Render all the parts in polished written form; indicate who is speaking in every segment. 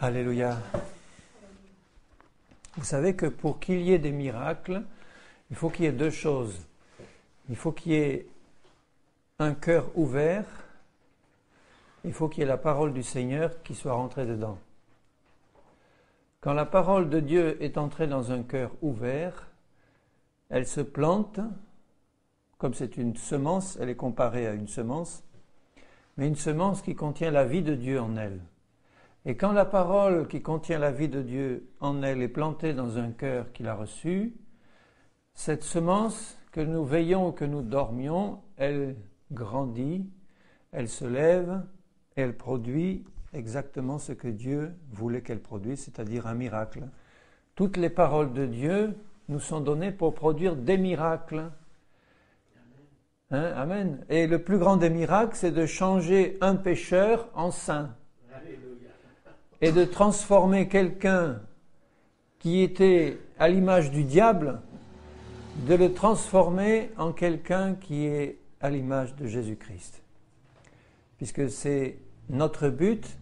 Speaker 1: Alléluia. Vous savez que pour qu'il y ait des miracles, il faut qu'il y ait deux choses. Il faut qu'il y ait un cœur ouvert, il faut qu'il y ait la parole du Seigneur qui soit rentrée dedans. Quand la parole de Dieu est entrée dans un cœur ouvert, elle se plante, comme c'est une semence, elle est comparée à une semence, mais une semence qui contient la vie de Dieu en elle. Et quand la parole qui contient la vie de Dieu en elle est plantée dans un cœur qui l'a reçue, cette semence, que nous veillons ou que nous dormions, elle grandit, elle se lève et elle produit exactement ce que Dieu voulait qu'elle produise, c'est-à-dire un miracle. Toutes les paroles de Dieu nous sont données pour produire des miracles. Amen. Et le plus grand des miracles, c'est de changer un pécheur en saint. Et de transformer quelqu'un qui était à l'image du diable, de le transformer en quelqu'un qui est à l'image de Jésus-Christ. Puisque c'est notre but,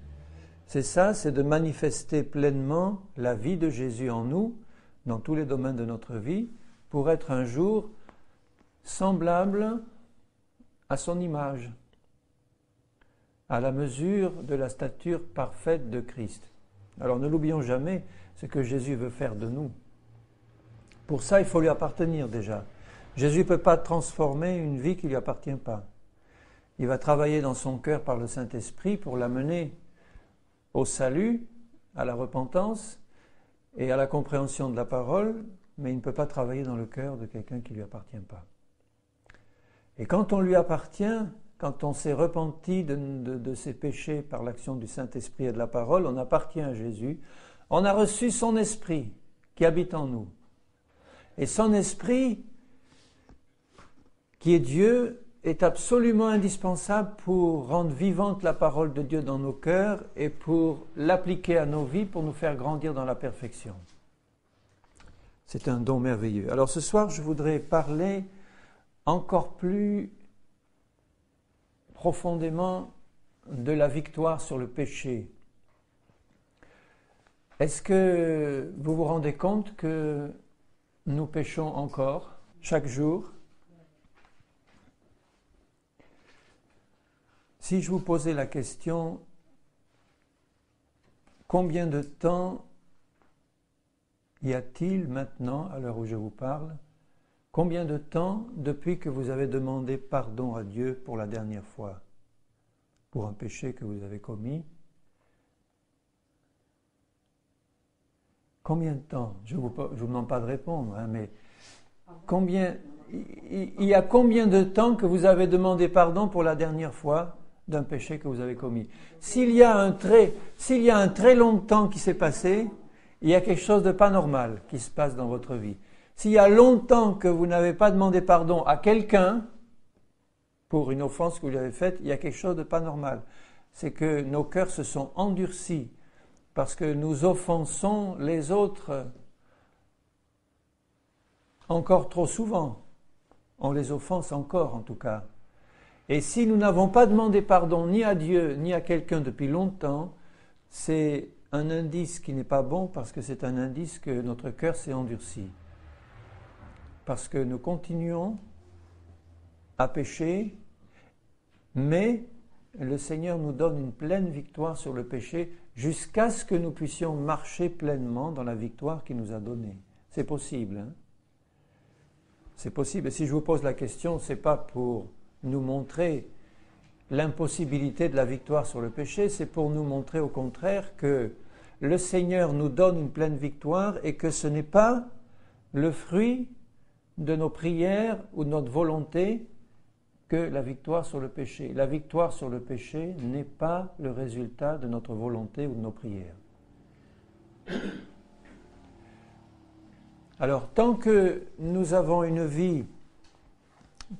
Speaker 1: c'est ça, c'est de manifester pleinement la vie de Jésus en nous, dans tous les domaines de notre vie, pour être un jour semblable à son image, à la mesure de la stature parfaite de Christ. Alors ne l'oublions jamais, ce que Jésus veut faire de nous. Pour ça, il faut lui appartenir déjà. Jésus ne peut pas transformer une vie qui ne lui appartient pas. Il va travailler dans son cœur par le Saint-Esprit pour l'amener au salut, à la repentance et à la compréhension de la parole, mais il ne peut pas travailler dans le cœur de quelqu'un qui ne lui appartient pas. Et quand on lui appartient, quand on s'est repenti de ses péchés par l'action du Saint-Esprit et de la parole, on appartient à Jésus. On a reçu son esprit qui habite en nous. Et son esprit, qui est Dieu, est absolument indispensable pour rendre vivante la parole de Dieu dans nos cœurs et pour l'appliquer à nos vies, pour nous faire grandir dans la perfection. C'est un don merveilleux. Alors ce soir, je voudrais parler encore plus profondément de la victoire sur le péché. Est-ce que vous vous rendez compte que nous péchons encore chaque jour? Si je vous posais la question, combien de temps y a-t-il maintenant, à l'heure où je vous parle, combien de temps depuis que vous avez demandé pardon à Dieu pour la dernière fois, pour un péché que vous avez commis? Combien de temps? Je ne vous demande pas de répondre, mais il y a combien de temps que vous avez demandé pardon pour la dernière fois d'un péché que vous avez commis? S'il y a un très long temps qui s'est passé, il y a quelque chose de pas normal qui se passe dans votre vie. S'il y a longtemps que vous n'avez pas demandé pardon à quelqu'un pour une offense que vous lui avez faite, il y a quelque chose de pas normal. C'est que nos cœurs se sont endurcis parce que nous offensons les autres encore trop souvent. On les offense encore, en tout cas. Et si nous n'avons pas demandé pardon ni à Dieu ni à quelqu'un depuis longtemps, c'est un indice qui n'est pas bon parce que c'est un indice que notre cœur s'est endurci. Parce que nous continuons à pécher, mais le Seigneur nous donne une pleine victoire sur le péché jusqu'à ce que nous puissions marcher pleinement dans la victoire qu'il nous a donnée. C'est possible. Hein? C'est possible. Et si je vous pose la question, ce n'est pas pour nous montrer l'impossibilité de la victoire sur le péché, c'est pour nous montrer au contraire que le Seigneur nous donne une pleine victoire et que ce n'est pas le fruit de nos prières ou de notre volonté que la victoire sur le péché. La victoire sur le péché n'est pas le résultat de notre volonté ou de nos prières. Alors, tant que nous avons une vie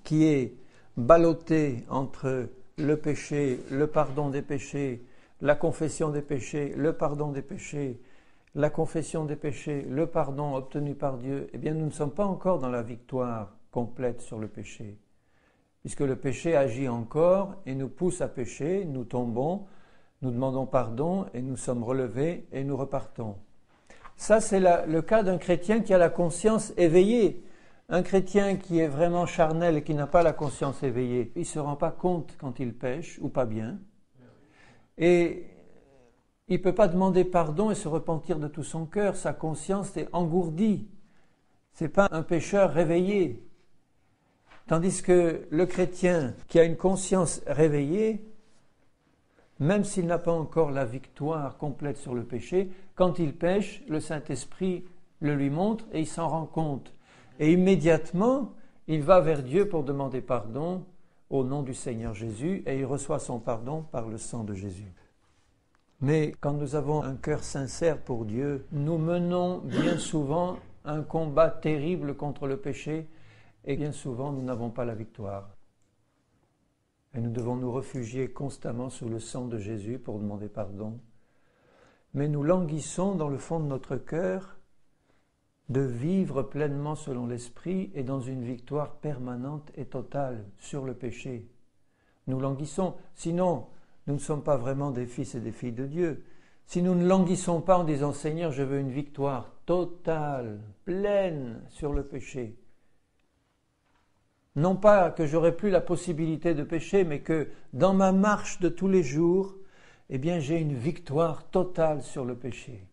Speaker 1: qui est ballottée entre le péché, le pardon des péchés, la confession des péchés, le pardon des péchés, la confession des péchés, le pardon obtenu par Dieu, eh bien nous ne sommes pas encore dans la victoire complète sur le péché. Puisque le péché agit encore et nous pousse à pécher, nous tombons, Nous demandons pardon et nous sommes relevés et nous repartons. Ça, c'est le cas d'un chrétien qui a la conscience éveillée. Un chrétien qui est vraiment charnel et qui n'a pas la conscience éveillée, il ne se rend pas compte quand il pêche ou pas bien. Et il ne peut pas demander pardon et se repentir de tout son cœur. Sa conscience est engourdie. Ce n'est pas un pécheur réveillé. Tandis que le chrétien qui a une conscience réveillée, même s'il n'a pas encore la victoire complète sur le péché, quand il pêche, le Saint-Esprit le lui montre et il s'en rend compte. Et immédiatement, il va vers Dieu pour demander pardon au nom du Seigneur Jésus et il reçoit son pardon par le sang de Jésus. Mais quand nous avons un cœur sincère pour Dieu, nous menons bien souvent un combat terrible contre le péché et bien souvent nous n'avons pas la victoire. Et nous devons nous réfugier constamment sous le sang de Jésus pour demander pardon. Mais nous languissons dans le fond de notre cœur de vivre pleinement selon l'Esprit et dans une victoire permanente et totale sur le péché. Nous languissons, sinon nous ne sommes pas vraiment des fils et des filles de Dieu. Si nous ne languissons pas en disant « Seigneur, je veux une victoire totale, pleine sur le péché », non pas que j'aurai plus la possibilité de pécher, mais que dans ma marche de tous les jours, eh bien j'ai une victoire totale sur le péché.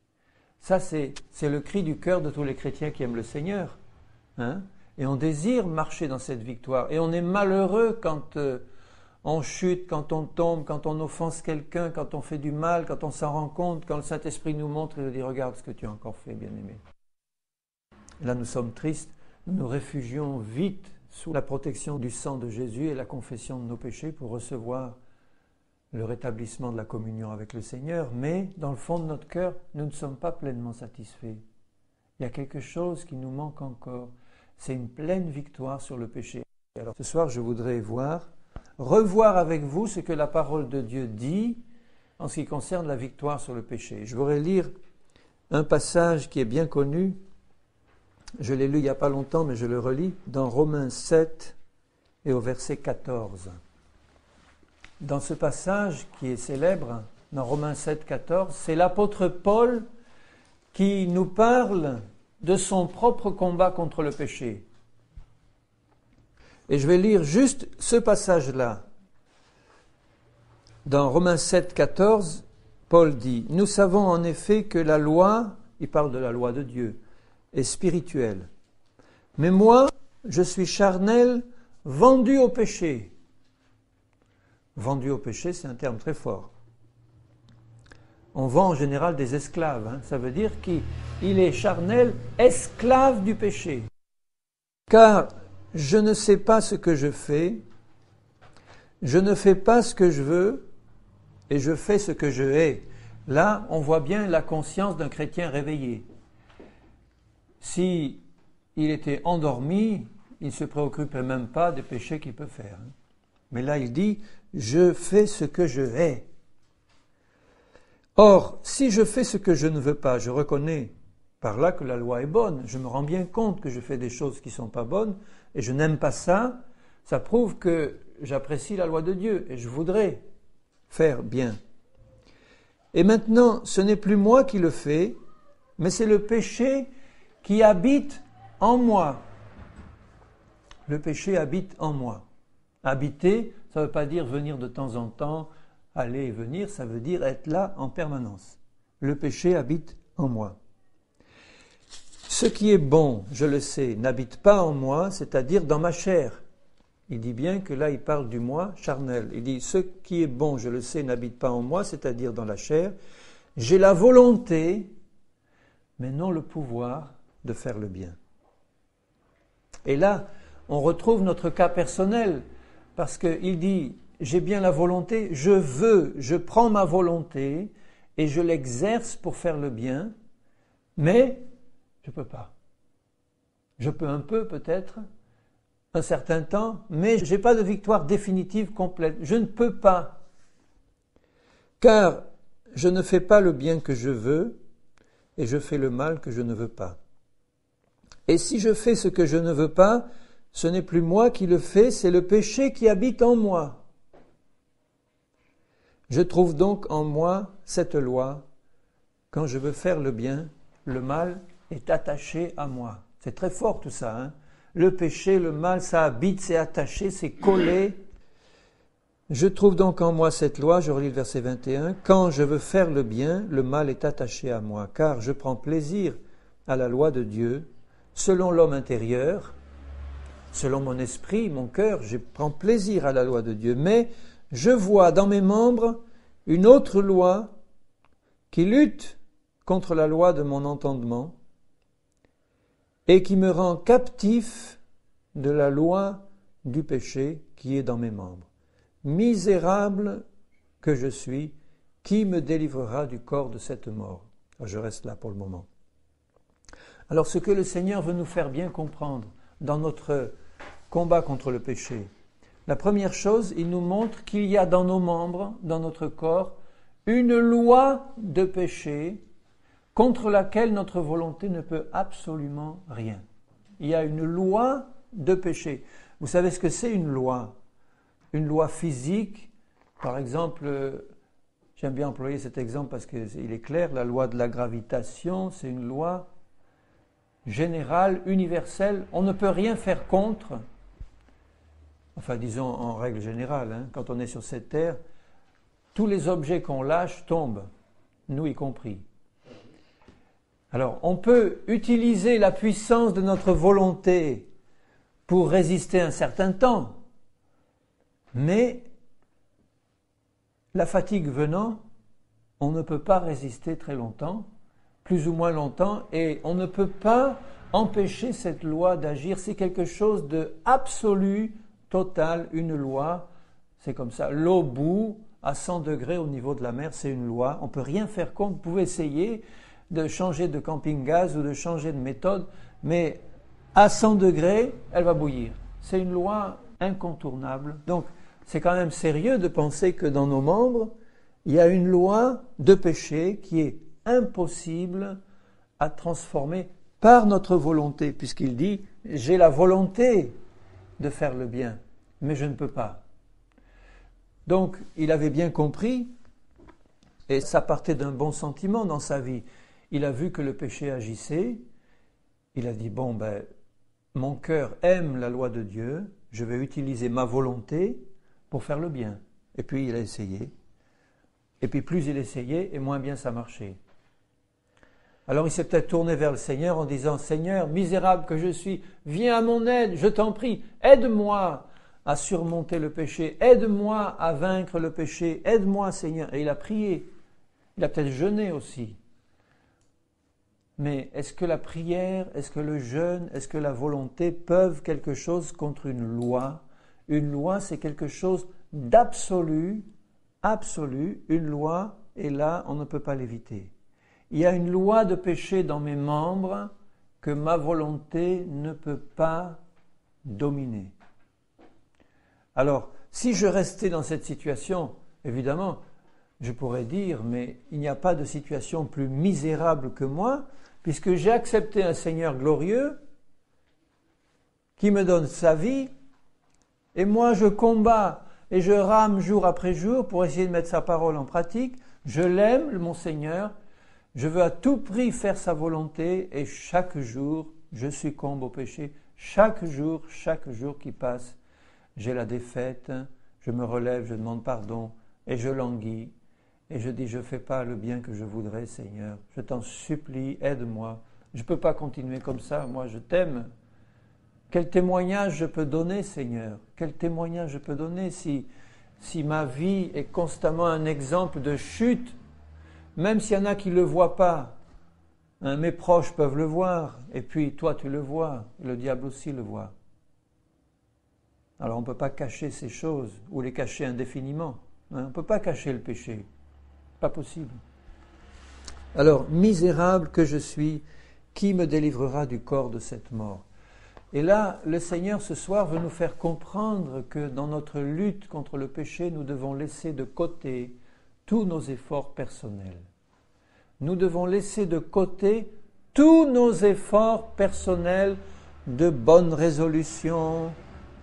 Speaker 1: Ça, c'est le cri du cœur de tous les chrétiens qui aiment le Seigneur. Hein? Et on désire marcher dans cette victoire. Et on est malheureux quand on chute, quand on tombe, quand on offense quelqu'un, quand on fait du mal, quand on s'en rend compte, quand le Saint-Esprit nous montre et nous dit « Regarde ce que tu as encore fait, bien-aimé ». Là, nous sommes tristes. Nous nous réfugions vite sous la protection du sang de Jésus et la confession de nos péchés pour recevoir le rétablissement de la communion avec le Seigneur, mais dans le fond de notre cœur, nous ne sommes pas pleinement satisfaits. Il y a quelque chose qui nous manque encore. C'est une pleine victoire sur le péché. Alors ce soir, je voudrais revoir avec vous ce que la parole de Dieu dit en ce qui concerne la victoire sur le péché. Je voudrais lire un passage qui est bien connu. Je l'ai lu il n'y a pas longtemps, mais je le relis dans Romains 7 et au verset 14. Dans ce passage qui est célèbre, dans Romains 7, 14, c'est l'apôtre Paul qui nous parle de son propre combat contre le péché. Et je vais lire juste ce passage-là. Dans Romains 7, 14, Paul dit « Nous savons en effet que la loi, il parle de la loi de Dieu, est spirituelle. Mais moi, je suis charnel, vendu au péché. » Vendu au péché, c'est un terme très fort. On vend en général des esclaves. Hein. Ça veut dire qu'il est charnel, esclave du péché. Car je ne sais pas ce que je fais, je ne fais pas ce que je veux, et je fais ce que je hais. Là, on voit bien la conscience d'un chrétien réveillé. Si il était endormi, il ne se préoccupait même pas des péchés qu'il peut faire. Hein. Mais là, il dit « Je fais ce que je hais ». Or, si je fais ce que je ne veux pas, je reconnais par là que la loi est bonne. Je me rends bien compte que je fais des choses qui ne sont pas bonnes et je n'aime pas ça. Ça prouve que j'apprécie la loi de Dieu et je voudrais faire bien. Et maintenant, ce n'est plus moi qui le fais, mais c'est le péché qui habite en moi. Le péché habite en moi. Habiter, ça ne veut pas dire venir de temps en temps, aller et venir, ça veut dire être là en permanence. Le péché habite en moi. Ce qui est bon, je le sais, n'habite pas en moi, c'est-à-dire dans ma chair. Il dit bien que là, il parle du moi charnel. Il dit, ce qui est bon, je le sais, n'habite pas en moi, c'est-à-dire dans la chair. J'ai la volonté, mais non le pouvoir de faire le bien. Et là, on retrouve notre cas personnel. Parce qu'il dit, j'ai bien la volonté, je veux, je prends ma volonté et je l'exerce pour faire le bien, mais je ne peux pas. Je peux un peu peut-être, un certain temps, mais je n'ai pas de victoire définitive complète. Je ne peux pas. Car je ne fais pas le bien que je veux et je fais le mal que je ne veux pas. Et si je fais ce que je ne veux pas, ce n'est plus moi qui le fais, c'est le péché qui habite en moi. Je trouve donc en moi cette loi. Quand je veux faire le bien, le mal est attaché à moi. C'est très fort tout ça, hein? Le péché, le mal, ça habite, c'est attaché, c'est collé. Je trouve donc en moi cette loi, je relis le verset 21, quand je veux faire le bien, le mal est attaché à moi, car je prends plaisir à la loi de Dieu, selon l'homme intérieur, selon mon esprit, mon cœur, je prends plaisir à la loi de Dieu, mais je vois dans mes membres une autre loi qui lutte contre la loi de mon entendement et qui me rend captif de la loi du péché qui est dans mes membres. Misérable que je suis, qui me délivrera du corps de cette mort? Je reste là pour le moment. Alors ce que le Seigneur veut nous faire bien comprendre dans notre combat contre le péché, la première chose, il nous montre qu'il y a dans nos membres, dans notre corps, une loi de péché contre laquelle notre volonté ne peut absolument rien. Il y a une loi de péché. Vous savez ce que c'est une loi? Une loi physique, par exemple, j'aime bien employer cet exemple parce qu'il est clair, la loi de la gravitation, c'est une loi générale, universelle, on ne peut rien faire contre. Enfin, disons en règle générale, hein, quand on est sur cette terre, tous les objets qu'on lâche tombent, nous y compris. Alors, on peut utiliser la puissance de notre volonté pour résister un certain temps, mais la fatigue venant, on ne peut pas résister très longtemps, plus ou moins longtemps, et on ne peut pas empêcher cette loi d'agir. C'est quelque chose de absolu, total, une loi. C'est comme ça. L'eau bout à 100 degrés au niveau de la mer, c'est une loi. On ne peut rien faire contre. Vous pouvez essayer de changer de camping-gaz ou de changer de méthode, mais à 100 degrés, elle va bouillir. C'est une loi incontournable. Donc, c'est quand même sérieux de penser que dans nos membres, il y a une loi de péché qui est impossible à transformer par notre volonté, puisqu'il dit « j'ai la volonté de faire le bien, mais je ne peux pas ». Donc, il avait bien compris, et ça partait d'un bon sentiment dans sa vie. Il a vu que le péché agissait, il a dit « bon, mon cœur aime la loi de Dieu, je vais utiliser ma volonté pour faire le bien ». Et puis il a essayé. Et puis plus il essayait, et moins bien ça marchait. Alors il s'est peut-être tourné vers le Seigneur en disant « Seigneur, misérable que je suis, viens à mon aide, je t'en prie, aide-moi à surmonter le péché, aide-moi à vaincre le péché, aide-moi Seigneur ». Et il a prié, il a peut-être jeûné aussi. Mais est-ce que la prière, est-ce que le jeûne, est-ce que la volonté peuvent quelque chose contre une loi? Une loi, c'est quelque chose d'absolu, absolu. Une loi, et là, on ne peut pas l'éviter. Il y a une loi de péché dans mes membres que ma volonté ne peut pas dominer. Alors, si je restais dans cette situation, évidemment, je pourrais dire, mais il n'y a pas de situation plus misérable que moi, puisque j'ai accepté un Seigneur glorieux qui me donne sa vie, et moi je combats et je rame jour après jour pour essayer de mettre sa parole en pratique. Je l'aime, mon Seigneur, je veux à tout prix faire sa volonté, et chaque jour je succombe au péché. Chaque jour qui passe, j'ai la défaite, je me relève, je demande pardon, et je languis. Et je dis, je ne fais pas le bien que je voudrais, Seigneur. Je t'en supplie, aide-moi. Je ne peux pas continuer comme ça, moi je t'aime. Quel témoignage je peux donner, Seigneur? Quel témoignage je peux donner si ma vie est constamment un exemple de chute, même s'il y en a qui ne le voient pas. Hein, mes proches peuvent le voir, et puis toi tu le vois, le diable aussi le voit. Alors on ne peut pas cacher ces choses, ou les cacher indéfiniment. Hein, on ne peut pas cacher le péché. Pas possible. Alors, misérable que je suis, qui me délivrera du corps de cette mort? Et là, le Seigneur, ce soir, veut nous faire comprendre que dans notre lutte contre le péché, nous devons laisser de côté tous nos efforts personnels. Nous devons laisser de côté tous nos efforts personnels de bonne résolution,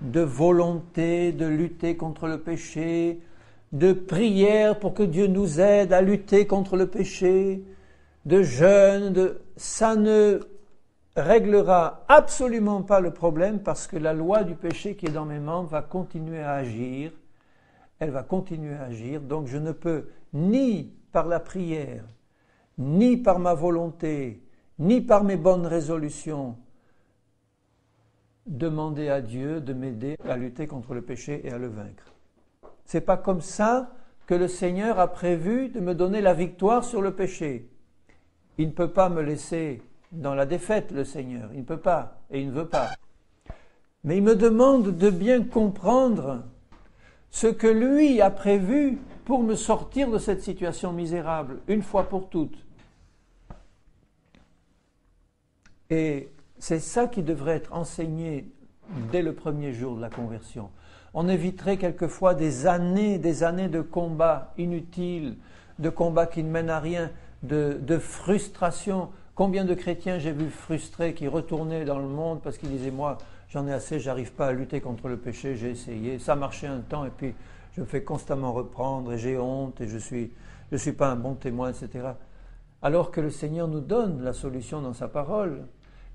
Speaker 1: de volonté de lutter contre le péché, de prière pour que Dieu nous aide à lutter contre le péché, de jeûne, ça ne réglera absolument pas le problème parce que la loi du péché qui est dans mes membres va continuer à agir. Elle va continuer à agir. Donc je ne peux ni par la prière, ni par ma volonté, ni par mes bonnes résolutions demander à Dieu de m'aider à lutter contre le péché et à le vaincre. C'est pas comme ça que le Seigneur a prévu de me donner la victoire sur le péché. Il ne peut pas me laisser dans la défaite, le Seigneur. Il ne peut pas et il ne veut pas. Mais il me demande de bien comprendre ce que lui a prévu pour me sortir de cette situation misérable, une fois pour toutes. Et c'est ça qui devrait être enseigné dès le premier jour de la conversion. On éviterait quelquefois des années de combats inutiles, de combats qui ne mènent à rien, de frustration. Combien de chrétiens j'ai vu frustrés qui retournaient dans le monde parce qu'ils disaient « moi, j'en ai assez, j'arrive pas à lutter contre le péché, j'ai essayé, ça marchait un temps et puis je me fais constamment reprendre et j'ai honte et je suis pas un bon témoin, etc. » Alors que le Seigneur nous donne la solution dans sa parole.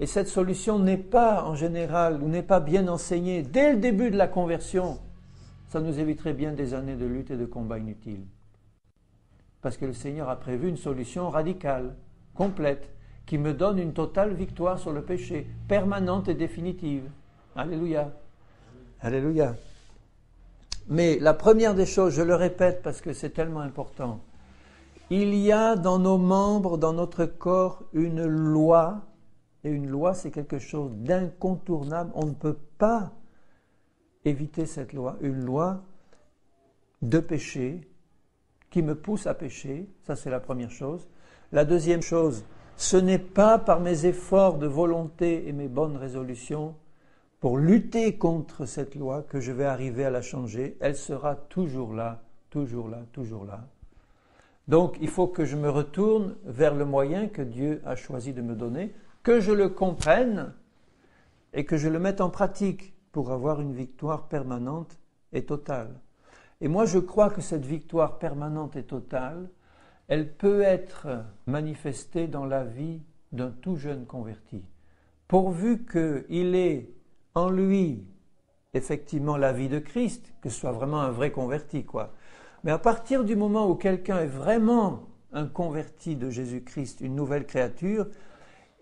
Speaker 1: Et cette solution n'est pas en général, ou n'est pas bien enseignée dès le début de la conversion. Ça nous éviterait bien des années de lutte et de combats inutiles. Parce que le Seigneur a prévu une solution radicale, complète, qui me donne une totale victoire sur le péché, permanente et définitive. Alléluia. Alléluia. Mais la première des choses, je le répète parce que c'est tellement important, il y a dans nos membres, dans notre corps, une loi. Et une loi, c'est quelque chose d'incontournable. On ne peut pas éviter cette loi. Une loi de péché qui me pousse à pécher. Ça, c'est la première chose. La deuxième chose, ce n'est pas par mes efforts de volonté et mes bonnes résolutions pour lutter contre cette loi que je vais arriver à la changer. Elle sera toujours là, toujours là, toujours là. Donc, il faut que je me retourne vers le moyen que Dieu a choisi de me donner, que je le comprenne et que je le mette en pratique pour avoir une victoire permanente et totale. Et moi, je crois que cette victoire permanente et totale, elle peut être manifestée dans la vie d'un tout jeune converti. Pourvu qu'il ait en lui, effectivement, la vie de Christ, que ce soit vraiment un vrai converti, quoi. Mais à partir du moment où quelqu'un est vraiment un converti de Jésus-Christ, une nouvelle créature,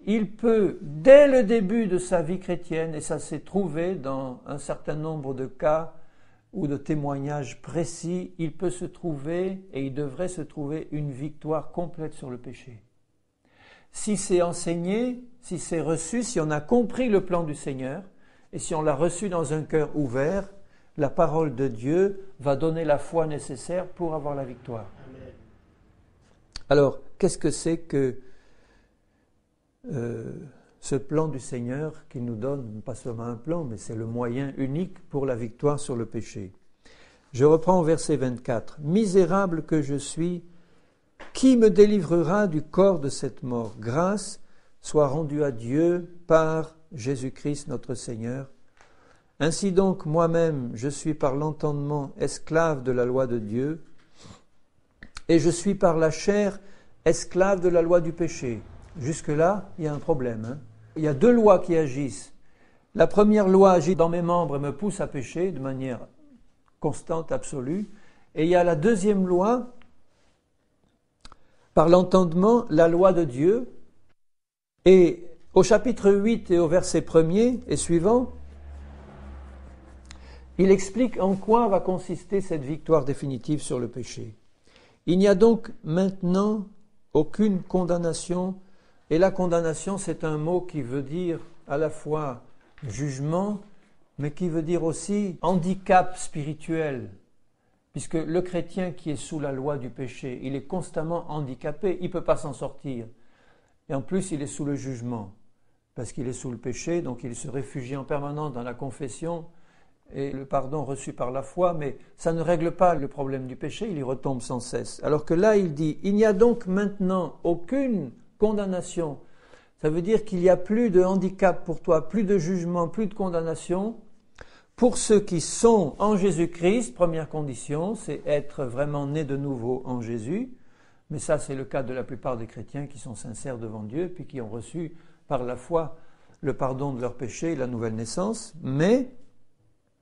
Speaker 1: il peut, dès le début de sa vie chrétienne, et ça s'est trouvé dans un certain nombre de cas ou de témoignages précis, il peut se trouver, et il devrait se trouver, une victoire complète sur le péché. Si c'est enseigné, si c'est reçu, si on a compris le plan du Seigneur, et si on l'a reçu dans un cœur ouvert, la parole de Dieu va donner la foi nécessaire pour avoir la victoire. Amen. Alors, qu'est-ce que c'est que ce plan du Seigneur qui nous donne, pas seulement un plan, mais c'est le moyen unique pour la victoire sur le péché. Je reprends au verset 24. « Misérable que je suis, qui me délivrera du corps de cette mort ? Grâce soit rendue à Dieu par Jésus-Christ notre Seigneur. Ainsi donc, moi-même, je suis par l'entendement esclave de la loi de Dieu, et je suis par la chair esclave de la loi du péché. » Jusque-là, il y a un problème. Hein. Il y a deux lois qui agissent. La première loi agit dans mes membres et me pousse à pécher de manière constante, absolue. Et il y a la deuxième loi, par l'entendement, la loi de Dieu. Et au chapitre 8 et au verset 1er et suivant, il explique en quoi va consister cette victoire définitive sur le péché. Il n'y a donc maintenant aucune condamnation. Et la condamnation, c'est un mot qui veut dire à la fois jugement, mais qui veut dire aussi handicap spirituel. Puisque le chrétien qui est sous la loi du péché, il est constamment handicapé, il ne peut pas s'en sortir. Et en plus, il est sous le jugement, parce qu'il est sous le péché, donc il se réfugie en permanence dans la confession et le pardon reçu par la foi, mais ça ne règle pas le problème du péché, il y retombe sans cesse. Alors que là, il dit, il n'y a donc maintenant aucune condamnation. Ça veut dire qu'il n'y a plus de handicap pour toi, plus de jugement, plus de condamnation Pour ceux qui sont en Jésus-Christ, première condition, c'est être vraiment né de nouveau en Jésus. Mais ça, c'est le cas de la plupart des chrétiens qui sont sincères devant Dieu, puis qui ont reçu par la foi le pardon de leurs péchés et la nouvelle naissance. Mais,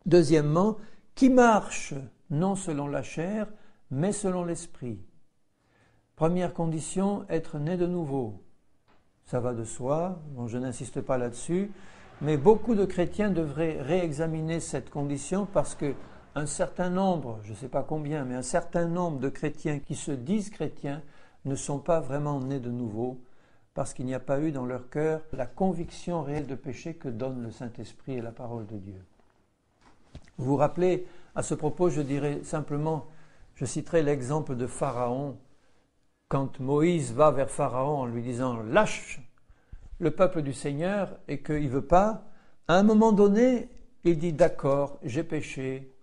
Speaker 1: deuxièmement, qui marchent non selon la chair, mais selon l'esprit. Première condition, être né de nouveau. Ça va de soi, bon, je n'insiste pas là-dessus, mais beaucoup de chrétiens devraient réexaminer cette condition parce que un certain nombre, je ne sais pas combien, mais un certain nombre de chrétiens qui se disent chrétiens ne sont pas vraiment nés de nouveau parce qu'il n'y a pas eu dans leur cœur la conviction réelle de péché que donne le Saint-Esprit et la parole de Dieu. Vous vous rappelez, à ce propos, je dirais simplement, je citerai l'exemple de Pharaon. Quand Moïse va vers Pharaon en lui disant « lâche le peuple du Seigneur » et qu'il ne veut pas, à un moment donné, il dit « d'accord, j'ai péché,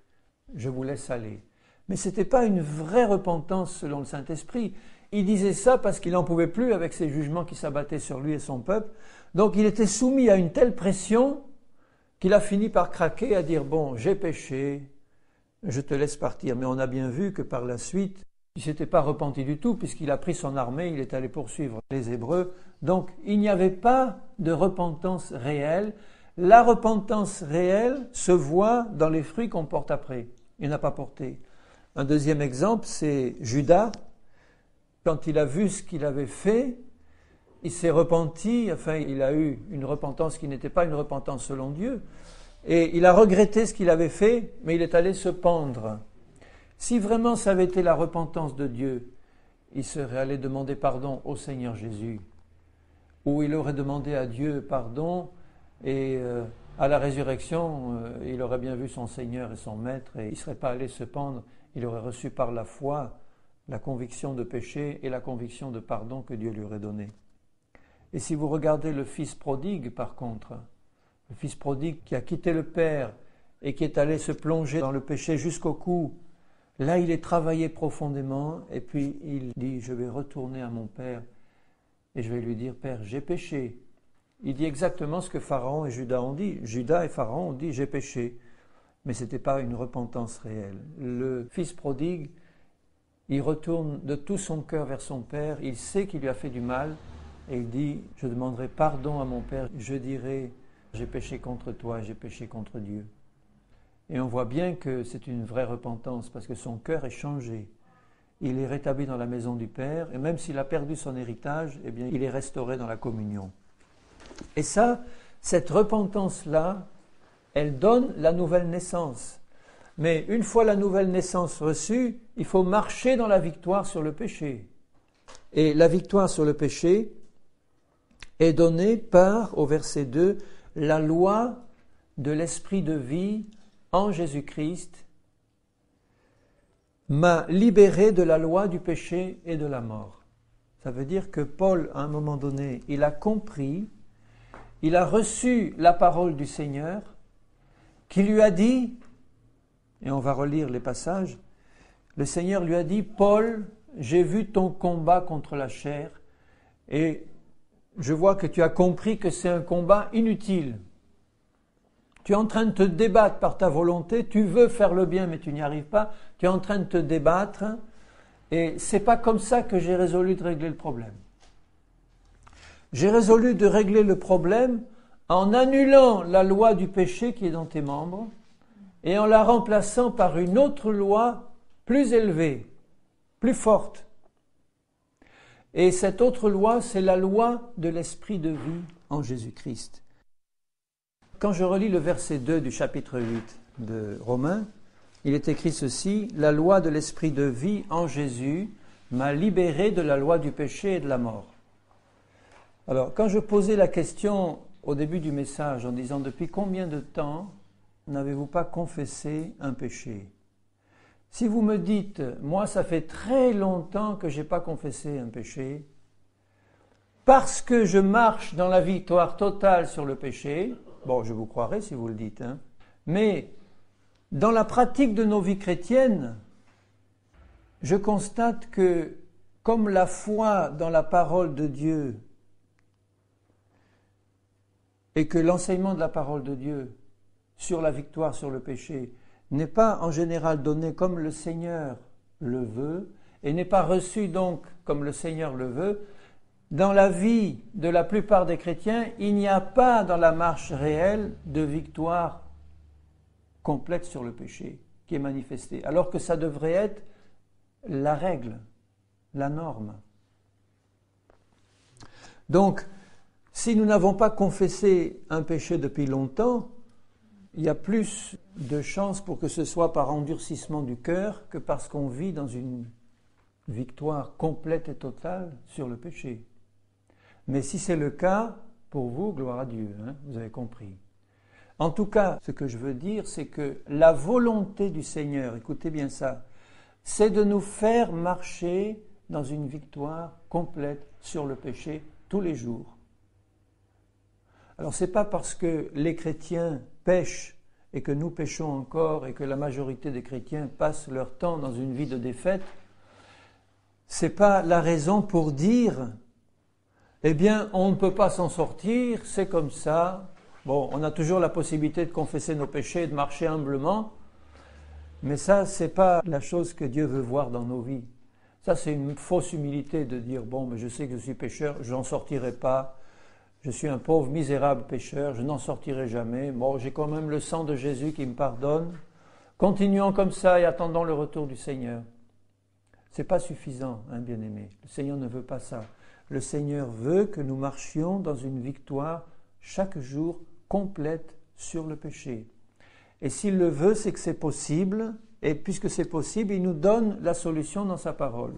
Speaker 1: je vous laisse aller ». Mais ce n'était pas une vraie repentance selon le Saint-Esprit. Il disait ça parce qu'il n'en pouvait plus avec ces jugements qui s'abattaient sur lui et son peuple. Donc il était soumis à une telle pression qu'il a fini par craquer à dire « bon, j'ai péché, je te laisse partir ». Mais on a bien vu que par la suite, il ne s'était pas repenti du tout puisqu'il a pris son armée, il est allé poursuivre les Hébreux. Donc il n'y avait pas de repentance réelle. La repentance réelle se voit dans les fruits qu'on porte après. Il n'a pas porté. Un deuxième exemple, c'est Judas. Quand il a vu ce qu'il avait fait, il s'est repenti, enfin il a eu une repentance qui n'était pas une repentance selon Dieu. Et il a regretté ce qu'il avait fait, mais il est allé se pendre. Si vraiment ça avait été la repentance de Dieu, il serait allé demander pardon au Seigneur Jésus. Ou il aurait demandé à Dieu pardon et à la résurrection, il aurait bien vu son Seigneur et son Maître et il ne serait pas allé se pendre. Il aurait reçu par la foi la conviction de péché et la conviction de pardon que Dieu lui aurait donnée. Et si vous regardez le fils prodigue, par contre, le fils prodigue qui a quitté le Père et qui est allé se plonger dans le péché jusqu'au cou, là, il est travaillé profondément et puis il dit « je vais retourner à mon Père et je vais lui dire « Père, j'ai péché ». Il dit exactement ce que Pharaon et Judas ont dit. Judas et Pharaon ont dit « j'ai péché ». Mais ce n'était pas une repentance réelle. Le fils prodigue, il retourne de tout son cœur vers son Père, il sait qu'il lui a fait du mal et il dit « je demanderai pardon à mon Père, je dirai « j'ai péché contre toi, j'ai péché contre Dieu ». Et on voit bien que c'est une vraie repentance parce que son cœur est changé. Il est rétabli dans la maison du Père et même s'il a perdu son héritage, eh bien, il est restauré dans la communion. Et ça, cette repentance-là, elle donne la nouvelle naissance. Mais une fois la nouvelle naissance reçue, il faut marcher dans la victoire sur le péché. Et la victoire sur le péché est donnée par, au verset 2, la loi de l'esprit de vie en Jésus-Christ m'a libéré de la loi du péché et de la mort. Ça veut dire que Paul, à un moment donné, il a compris, il a reçu la parole du Seigneur qui lui a dit, et on va relire les passages, le Seigneur lui a dit « Paul, j'ai vu ton combat contre la chair et je vois que tu as compris que c'est un combat inutile. Tu es en train de te débattre par ta volonté, tu veux faire le bien mais tu n'y arrives pas, tu es en train de te débattre et c'est pas comme ça que j'ai résolu de régler le problème. J'ai résolu de régler le problème en annulant la loi du péché qui est dans tes membres et en la remplaçant par une autre loi plus élevée, plus forte. Et cette autre loi, c'est la loi de l'esprit de vie en Jésus-Christ. Quand je relis le verset 2 du chapitre 8 de Romains, il est écrit ceci, « La loi de l'esprit de vie en Jésus m'a libéré de la loi du péché et de la mort. » Alors, quand je posais la question au début du message en disant « Depuis combien de temps n'avez-vous pas confessé un péché ?» Si vous me dites « Moi, ça fait très longtemps que je n'ai pas confessé un péché, parce que je marche dans la victoire totale sur le péché », bon, je vous croirai si vous le dites, hein, mais dans la pratique de nos vies chrétiennes, je constate que comme la foi dans la parole de Dieu et que l'enseignement de la parole de Dieu sur la victoire sur le péché n'est pas en général donné comme le Seigneur le veut, et n'est pas reçu donc comme le Seigneur le veut, dans la vie de la plupart des chrétiens, il n'y a pas dans la marche réelle de victoire complète sur le péché qui est manifestée, alors que ça devrait être la règle, la norme. Donc, si nous n'avons pas confessé un péché depuis longtemps, il y a plus de chances pour que ce soit par endurcissement du cœur que parce qu'on vit dans une victoire complète et totale sur le péché. Mais si c'est le cas, pour vous, gloire à Dieu, vous avez compris. En tout cas, ce que je veux dire, c'est que la volonté du Seigneur, écoutez bien ça, c'est de nous faire marcher dans une victoire complète sur le péché tous les jours. Alors ce n'est pas parce que les chrétiens pêchent et que nous péchons encore et que la majorité des chrétiens passent leur temps dans une vie de défaite, ce n'est pas la raison pour dire eh bien on ne peut pas s'en sortir, c'est comme ça. Bon, on a toujours la possibilité de confesser nos péchés et de marcher humblement, mais ça, ce n'est pas la chose que Dieu veut voir dans nos vies. Ça, c'est une fausse humilité de dire, bon, mais je sais que je suis pécheur, je n'en sortirai pas, je suis un pauvre, misérable pécheur, je n'en sortirai jamais. Bon, j'ai quand même le sang de Jésus qui me pardonne. Continuons comme ça et attendons le retour du Seigneur. Ce n'est pas suffisant, bien-aimé. Le Seigneur ne veut pas ça. Le Seigneur veut que nous marchions dans une victoire chaque jour complète sur le péché. Et s'il le veut, c'est que c'est possible. Et puisque c'est possible, il nous donne la solution dans sa parole.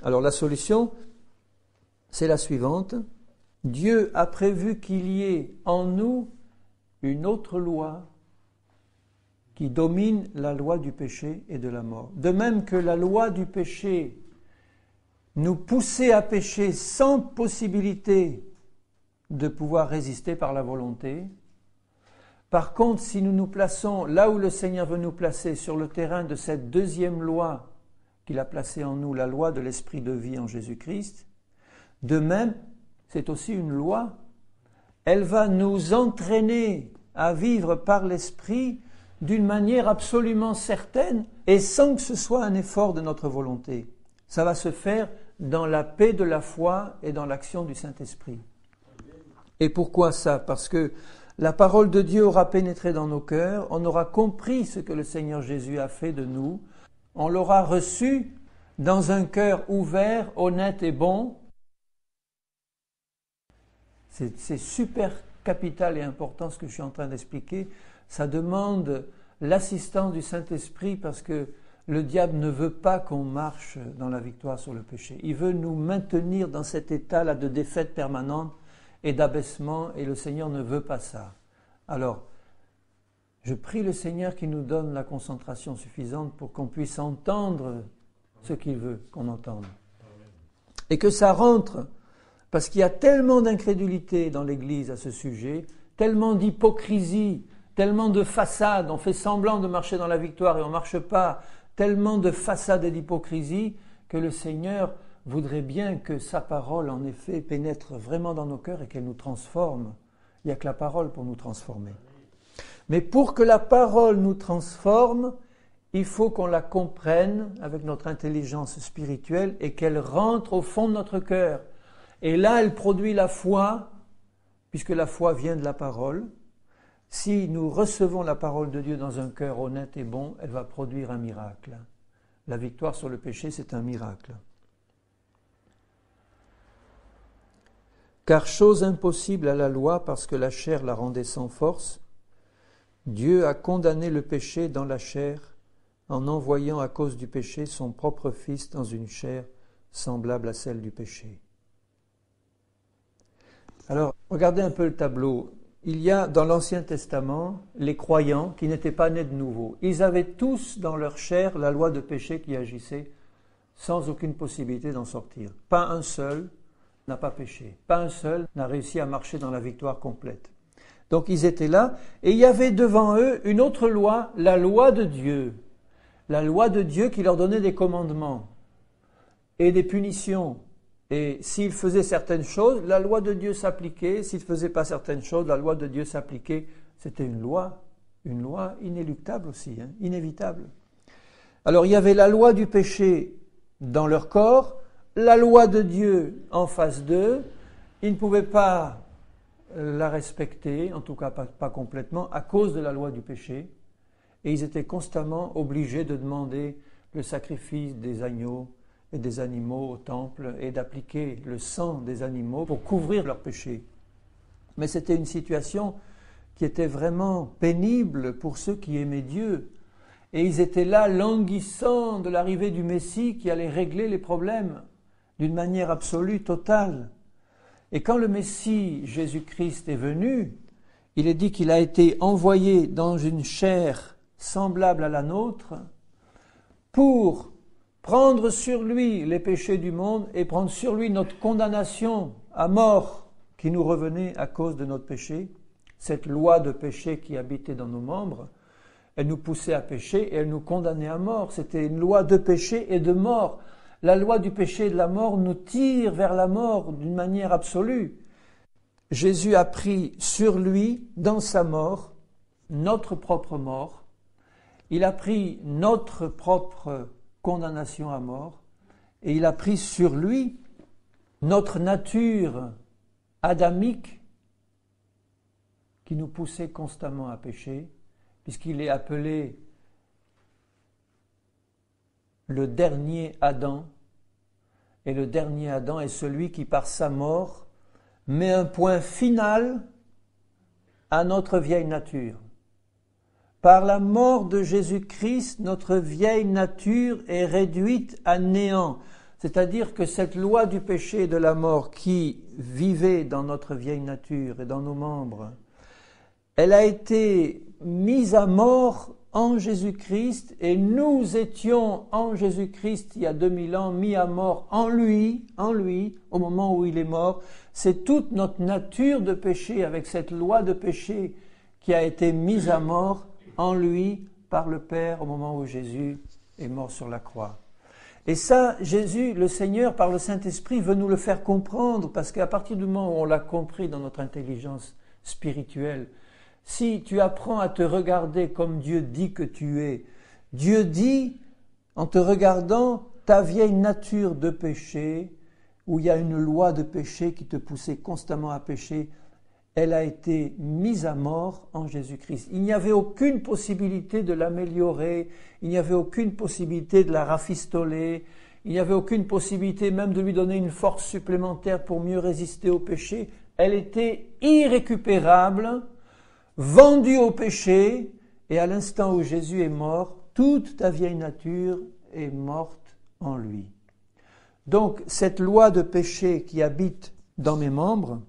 Speaker 1: Alors la solution, c'est la suivante. Dieu a prévu qu'il y ait en nous une autre loi qui domine la loi du péché et de la mort. De même que la loi du péché nous poussait à pécher sans possibilité de pouvoir résister par la volonté. Par contre, si nous nous plaçons là où le Seigneur veut nous placer, sur le terrain de cette deuxième loi qu'il a placée en nous, la loi de l'esprit de vie en Jésus-Christ, de même, c'est aussi une loi. Elle va nous entraîner à vivre par l'esprit d'une manière absolument certaine et sans que ce soit un effort de notre volonté. Ça va se faire dans la paix de la foi et dans l'action du Saint-Esprit. Et pourquoi ça? Parce que la parole de Dieu aura pénétré dans nos cœurs, on aura compris ce que le Seigneur Jésus a fait de nous, on l'aura reçu dans un cœur ouvert, honnête et bon. C'est super capital et important ce que je suis en train d'expliquer. Ça demande l'assistance du Saint-Esprit parce que le diable ne veut pas qu'on marche dans la victoire sur le péché. Il veut nous maintenir dans cet état-là de défaite permanente et d'abaissement, et le Seigneur ne veut pas ça. Alors, je prie le Seigneur qu'il nous donne la concentration suffisante pour qu'on puisse entendre ce qu'il veut qu'on entende. Et que ça rentre, parce qu'il y a tellement d'incrédulité dans l'Église à ce sujet, tellement d'hypocrisie, tellement de façade, on fait semblant de marcher dans la victoire et on ne marche pas, tellement de façade et d'hypocrisie que le Seigneur voudrait bien que sa parole, en effet, pénètre vraiment dans nos cœurs et qu'elle nous transforme. Il n'y a que la parole pour nous transformer. Mais pour que la parole nous transforme, il faut qu'on la comprenne avec notre intelligence spirituelle et qu'elle rentre au fond de notre cœur. Et là, elle produit la foi, puisque la foi vient de la parole. Si nous recevons la parole de Dieu dans un cœur honnête et bon, elle va produire un miracle. La victoire sur le péché, c'est un miracle. Car chose impossible à la loi, parce que la chair la rendait sans force, Dieu a condamné le péché dans la chair en envoyant à cause du péché son propre Fils dans une chair semblable à celle du péché. Alors, regardez un peu le tableau. Il y a dans l'Ancien Testament les croyants qui n'étaient pas nés de nouveau. Ils avaient tous dans leur chair la loi de péché qui agissait sans aucune possibilité d'en sortir. Pas un seul n'a pas péché. Pas un seul n'a réussi à marcher dans la victoire complète. Donc ils étaient là, et il y avait devant eux une autre loi, la loi de Dieu. La loi de Dieu qui leur donnait des commandements et des punitions. Et s'ils faisaient certaines choses, la loi de Dieu s'appliquait. S'ils ne faisaient pas certaines choses, la loi de Dieu s'appliquait. C'était une loi. une loi inéluctable aussi, inévitable. Alors il y avait la loi du péché dans leur corps, la loi de Dieu en face d'eux. Ils ne pouvaient pas la respecter, en tout cas pas complètement, à cause de la loi du péché. Et ils étaient constamment obligés de demander le sacrifice des agneaux et des animaux au temple et d'appliquer le sang des animaux pour couvrir leurs péchés. Mais c'était une situation qui était vraiment pénible pour ceux qui aimaient Dieu. Et ils étaient là languissants de l'arrivée du Messie qui allait régler les problèmes d'une manière absolue, totale. Et quand le Messie, Jésus-Christ, est venu, il est dit qu'il a été envoyé dans une chair semblable à la nôtre pour prendre sur lui les péchés du monde et prendre sur lui notre condamnation à mort qui nous revenait à cause de notre péché. Cette loi de péché qui habitait dans nos membres, elle nous poussait à pécher et elle nous condamnait à mort. C'était une loi de péché et de mort. La loi du péché et de la mort nous tire vers la mort d'une manière absolue. Jésus a pris sur lui, dans sa mort, notre propre mort. Il a pris notre propre condamnation à mort et il a pris sur lui notre nature adamique qui nous poussait constamment à pécher, puisqu'il est appelé le dernier Adam. Et le dernier Adam est celui qui, par sa mort, met un point final à notre vieille nature. Par la mort de Jésus-Christ, notre vieille nature est réduite à néant. C'est-à-dire que cette loi du péché et de la mort qui vivait dans notre vieille nature et dans nos membres, elle a été mise à mort en Jésus-Christ et nous étions en Jésus-Christ il y a 2000 ans mis à mort en lui, au moment où il est mort. C'est toute notre nature de péché avec cette loi de péché qui a été mise à mort en lui par le Père au moment où Jésus est mort sur la croix. Et ça, Jésus, le Seigneur, par le Saint-Esprit, veut nous le faire comprendre parce qu'à partir du moment où on l'a compris dans notre intelligence spirituelle, si tu apprends à te regarder comme Dieu dit que tu es, Dieu dit, en te regardant, ta vieille nature de péché, où il y a une loi de péché qui te poussait constamment à pécher, elle a été mise à mort en Jésus-Christ. Il n'y avait aucune possibilité de l'améliorer, il n'y avait aucune possibilité de la rafistoler, il n'y avait aucune possibilité même de lui donner une force supplémentaire pour mieux résister au péché. Elle était irrécupérable, vendue au péché, et à l'instant où Jésus est mort, toute ta vieille nature est morte en lui. Donc, cette loi de péché qui habite dans mes membres,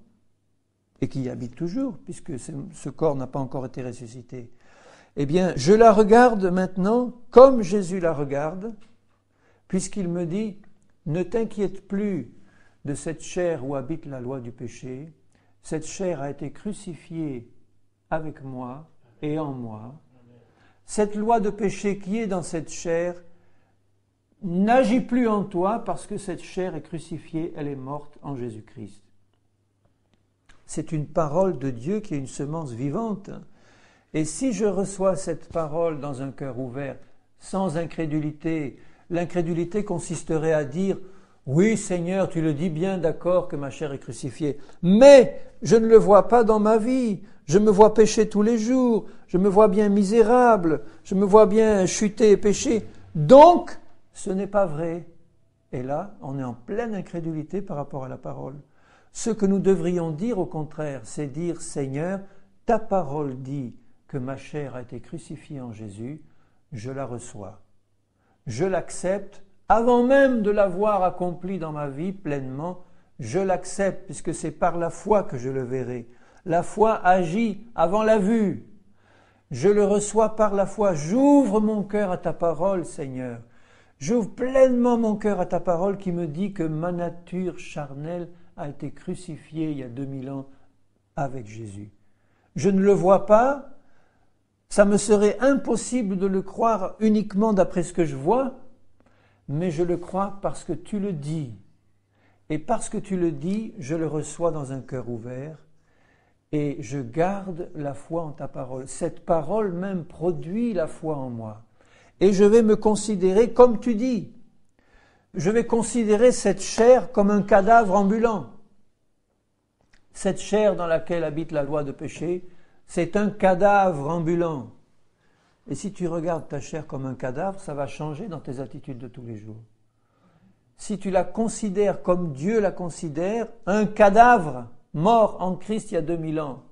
Speaker 1: et qui y habite toujours, puisque ce corps n'a pas encore été ressuscité, eh bien, je la regarde maintenant comme Jésus la regarde, puisqu'il me dit, ne t'inquiète plus de cette chair où habite la loi du péché, cette chair a été crucifiée avec moi et en moi. Cette loi de péché qui est dans cette chair n'agit plus en toi parce que cette chair est crucifiée, elle est morte en Jésus-Christ. C'est une parole de Dieu qui est une semence vivante. Et si je reçois cette parole dans un cœur ouvert, sans incrédulité, l'incrédulité consisterait à dire « Oui, Seigneur, tu le dis bien, d'accord que ma chair est crucifiée, mais je ne le vois pas dans ma vie. Je me vois pécher tous les jours, je me vois bien misérable, je me vois bien chuter et pécher. Donc, ce n'est pas vrai. » Et là, on est en pleine incrédulité par rapport à la parole. Ce que nous devrions dire au contraire, c'est dire « Seigneur, ta parole dit que ma chair a été crucifiée en Jésus, je la reçois. Je l'accepte, avant même de l'avoir accomplie dans ma vie pleinement, je l'accepte puisque c'est par la foi que je le verrai. La foi agit avant la vue. Je le reçois par la foi. J'ouvre mon cœur à ta parole, Seigneur. J'ouvre pleinement mon cœur à ta parole qui me dit que ma nature charnelle a été crucifiée il y a 2000 ans avec Jésus. Je ne le vois pas, ça me serait impossible de le croire uniquement d'après ce que je vois, mais je le crois parce que tu le dis. Et parce que tu le dis, je le reçois dans un cœur ouvert. et je garde la foi en ta parole. Cette parole même produit la foi en moi. Et je vais me considérer comme tu dis. Je vais considérer cette chair comme un cadavre ambulant. Cette chair dans laquelle habite la loi de péché, c'est un cadavre ambulant. Et si tu regardes ta chair comme un cadavre, ça va changer dans tes attitudes de tous les jours. Si tu la considères comme Dieu la considère, un cadavre mort en Christ il y a 2000 ans,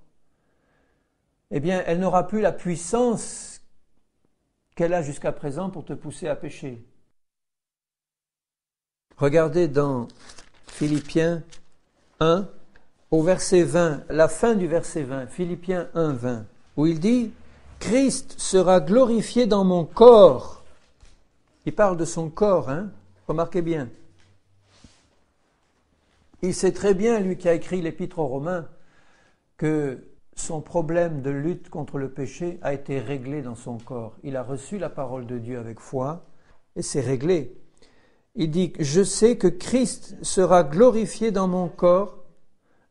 Speaker 1: eh bien, elle n'aura plus la puissance qu'elle a jusqu'à présent pour te pousser à pécher. Regardez dans Philippiens 1, au verset 20, la fin du verset 20, Philippiens 1, 20, où il dit « Christ sera glorifié dans mon corps ». Il parle de son corps, remarquez bien. Il sait très bien, lui qui a écrit l'épître aux Romains, que son problème de lutte contre le péché a été réglé dans son corps. Il a reçu la parole de Dieu avec foi et c'est réglé. Il dit « Je sais que Christ sera glorifié dans mon corps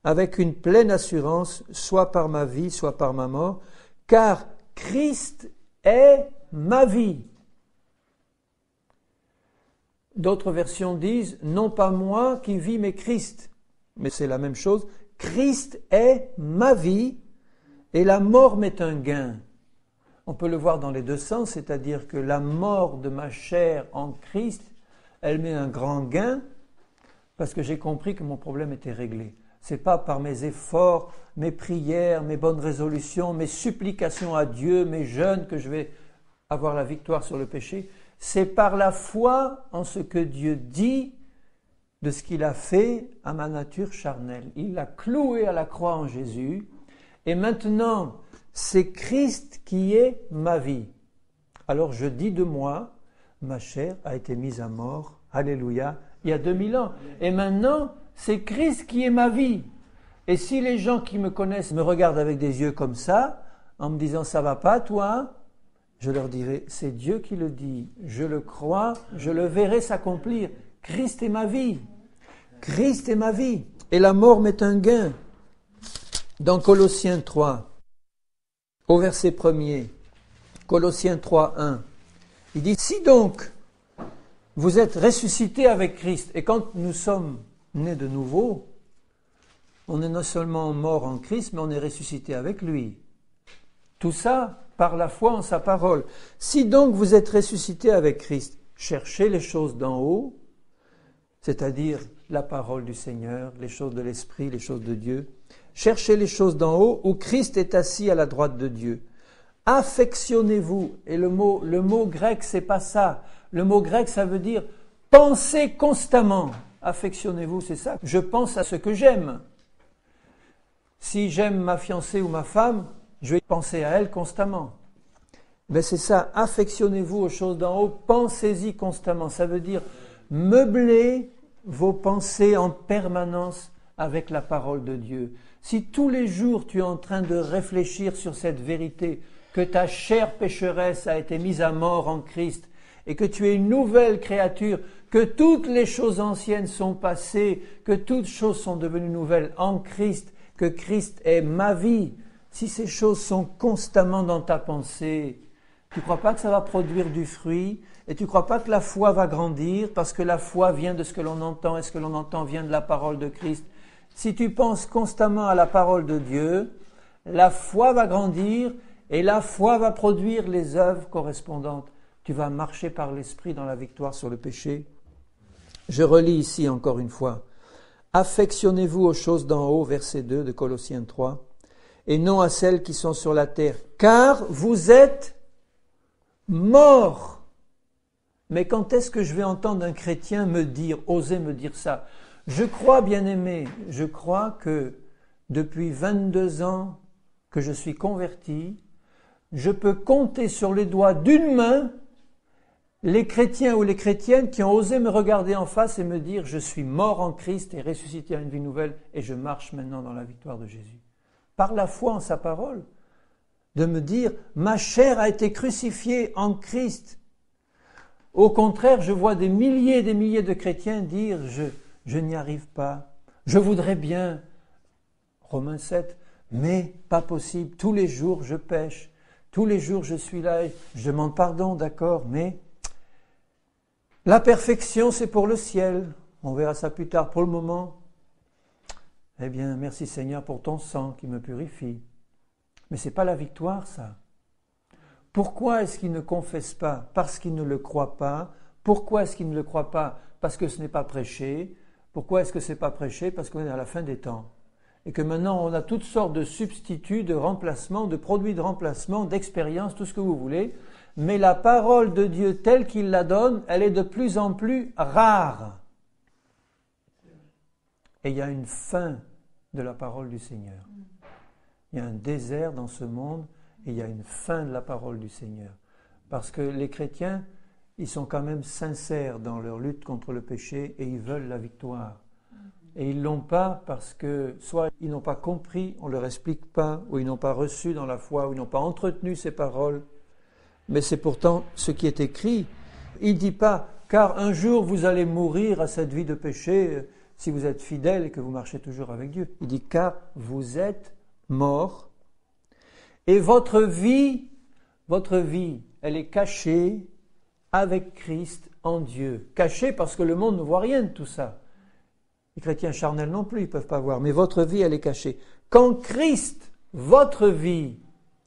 Speaker 1: avec une pleine assurance, soit par ma vie, soit par ma mort, car Christ est ma vie. » D'autres versions disent « Non pas moi qui vis, mais Christ ». Mais c'est la même chose. Christ est ma vie et la mort m'est un gain. On peut le voir dans les deux sens, c'est-à-dire que la mort de ma chair en Christ, elle m'est un grand gain parce que j'ai compris que mon problème était réglé. C'est pas par mes efforts, mes prières, mes bonnes résolutions, mes supplications à Dieu, mes jeûnes que je vais avoir la victoire sur le péché. C'est par la foi en ce que Dieu dit de ce qu'il a fait à ma nature charnelle. Il l'a cloué à la croix en Jésus et maintenant c'est Christ qui est ma vie. Alors je dis de moi, ma chair a été mise à mort, alléluia, il y a 2000 ans. Et maintenant c'est Christ qui est ma vie. Et si les gens qui me connaissent me regardent avec des yeux comme ça, en me disant ça va pas toi, je leur dirai, c'est Dieu qui le dit, je le crois, je le verrai s'accomplir. Christ est ma vie. Christ est ma vie. Et la mort m'est un gain. Dans Colossiens 3, au verset 1er, Colossiens 3, 1, il dit, si donc vous êtes ressuscités avec Christ, et quand nous sommes nés de nouveau, on est non seulement mort en Christ, mais on est ressuscité avec lui. Tout ça par la foi en sa parole. Si donc vous êtes ressuscités avec Christ, cherchez les choses d'en haut, c'est-à-dire la parole du Seigneur, les choses de l'Esprit, les choses de Dieu. Cherchez les choses d'en haut où Christ est assis à la droite de Dieu. Affectionnez-vous. Et le mot grec, c'est pas ça. Le mot grec, ça veut dire pensez constamment. Affectionnez-vous, c'est ça. Je pense à ce que j'aime. Si j'aime ma fiancée ou ma femme, je vais penser à elle constamment. Mais c'est ça, affectionnez-vous aux choses d'en haut, pensez-y constamment. Ça veut dire meubler vos pensées en permanence avec la parole de Dieu. Si tous les jours tu es en train de réfléchir sur cette vérité, que ta chair pécheresse a été mise à mort en Christ et que tu es une nouvelle créature, que toutes les choses anciennes sont passées, que toutes choses sont devenues nouvelles en Christ, que Christ est ma vie, si ces choses sont constamment dans ta pensée, tu ne crois pas que ça va produire du fruit et tu ne crois pas que la foi va grandir parce que la foi vient de ce que l'on entend et ce que l'on entend vient de la parole de Christ. Si tu penses constamment à la parole de Dieu, la foi va grandir et la foi va produire les œuvres correspondantes. Tu vas marcher par l'Esprit dans la victoire sur le péché. Je relis ici encore une fois. Affectionnez-vous aux choses d'en haut, verset 2 de Colossiens 3. Et non à celles qui sont sur la terre, car vous êtes morts. Mais quand est-ce que je vais entendre un chrétien me dire, oser me dire ça? Je crois, bien-aimé, je crois que depuis 22 ans que je suis converti, je peux compter sur les doigts d'une main les chrétiens ou les chrétiennes qui ont osé me regarder en face et me dire, je suis mort en Christ et ressuscité à une vie nouvelle et je marche maintenant dans la victoire de Jésus. Par la foi en sa parole, de me dire, ma chair a été crucifiée en Christ. Au contraire, je vois des milliers et des milliers de chrétiens dire, je n'y arrive pas, je voudrais bien, Romains 7, Mais pas possible, tous les jours je pêche, tous les jours je suis là, et je demande pardon, d'accord, mais la perfection c'est pour le ciel, on verra ça plus tard. Pour le moment, eh bien merci Seigneur pour ton sang qui me purifie. Mais ce n'est pas la victoire ça. Pourquoi est-ce qu'il ne confesse pas? Parce qu'il ne le croit pas. Pourquoi est-ce qu'il ne le croit pas? Parce que ce n'est pas prêché. Pourquoi est-ce que ce n'est pas prêché? Parce qu'on est à la fin des temps. Et que maintenant on a toutes sortes de substituts, de remplacements, de produits de remplacement, d'expériences, tout ce que vous voulez. Mais la parole de Dieu telle qu'il la donne, elle est de plus en plus rare. Et il y a une fin de la parole du Seigneur. Il y a un désert dans ce monde et il y a une fin de la parole du Seigneur. Parce que les chrétiens, ils sont quand même sincères dans leur lutte contre le péché et ils veulent la victoire. Et ils ne l'ont pas parce que soit ils n'ont pas compris, on ne leur explique pas, ou ils n'ont pas reçu dans la foi, ou ils n'ont pas entretenu ces paroles. Mais c'est pourtant ce qui est écrit. Il ne dit pas, car un jour vous allez mourir à cette vie de péché si vous êtes fidèle et que vous marchez toujours avec Dieu. Il dit, car vous êtes morts et votre vie, elle est cachée avec Christ en Dieu. Cachée parce que le monde ne voit rien de tout ça. Les chrétiens charnels non plus, ils ne peuvent pas voir. Mais votre vie, elle est cachée. Quand Christ, votre vie,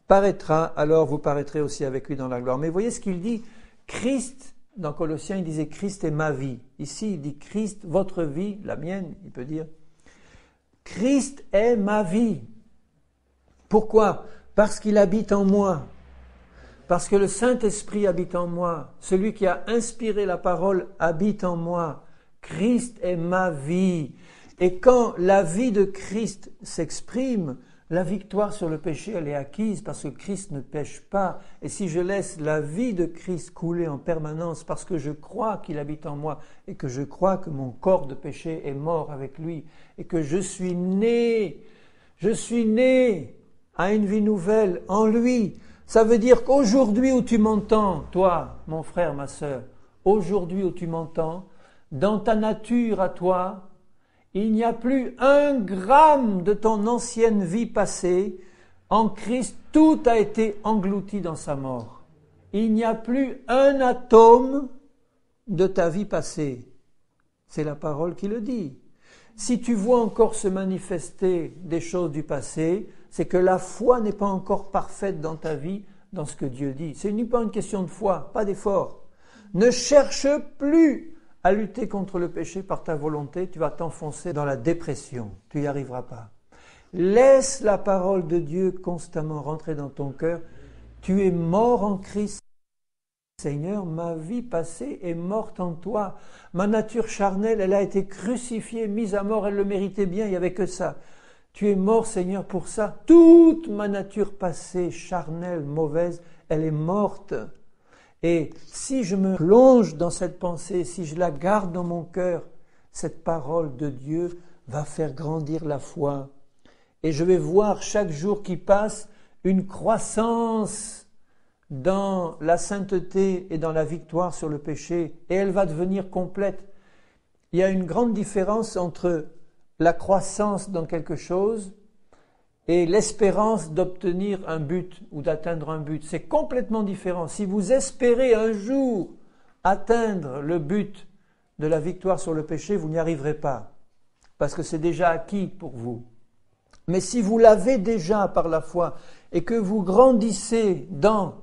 Speaker 1: paraîtra, alors vous paraîtrez aussi avec lui dans la gloire. Mais voyez ce qu'il dit. Christ, dans Colossiens, il disait Christ est ma vie. Ici, il dit Christ, votre vie, la mienne, il peut dire. Christ est ma vie. Pourquoi? Parce qu'il habite en moi. Parce que le Saint-Esprit habite en moi. Celui qui a inspiré la parole habite en moi. Christ est ma vie. Et quand la vie de Christ s'exprime, la victoire sur le péché, elle est acquise parce que Christ ne pêche pas. Et si je laisse la vie de Christ couler en permanence parce que je crois qu'il habite en moi et que je crois que mon corps de péché est mort avec lui et que je suis né à une vie nouvelle en lui, ça veut dire qu'aujourd'hui où tu m'entends, toi, mon frère, ma sœur, aujourd'hui où tu m'entends, dans ta nature à toi, il n'y a plus un gramme de ton ancienne vie passée. En Christ, tout a été englouti dans sa mort. Il n'y a plus un atome de ta vie passée. C'est la parole qui le dit. Si tu vois encore se manifester des choses du passé, c'est que la foi n'est pas encore parfaite dans ta vie, dans ce que Dieu dit. Ce n'est pas une question de foi, pas d'effort. Ne cherche plus à lutter contre le péché par ta volonté, tu vas t'enfoncer dans la dépression. Tu n'y arriveras pas. Laisse la parole de Dieu constamment rentrer dans ton cœur. Tu es mort en Christ. Seigneur, ma vie passée est morte en toi. Ma nature charnelle, elle a été crucifiée, mise à mort, elle le méritait bien, il n'y avait que ça. Tu es mort, Seigneur, pour ça. Toute ma nature passée, charnelle, mauvaise, elle est morte. Et si je me plonge dans cette pensée, si je la garde dans mon cœur, cette parole de Dieu va faire grandir la foi. Et je vais voir chaque jour qui passe une croissance dans la sainteté et dans la victoire sur le péché. Et elle va devenir complète. Il y a une grande différence entre la croissance dans quelque chose et l'espérance d'obtenir un but ou d'atteindre un but. C'est complètement différent. Si vous espérez un jour atteindre le but de la victoire sur le péché, vous n'y arriverez pas, parce que c'est déjà acquis pour vous. Mais si vous l'avez déjà par la foi et que vous grandissez dans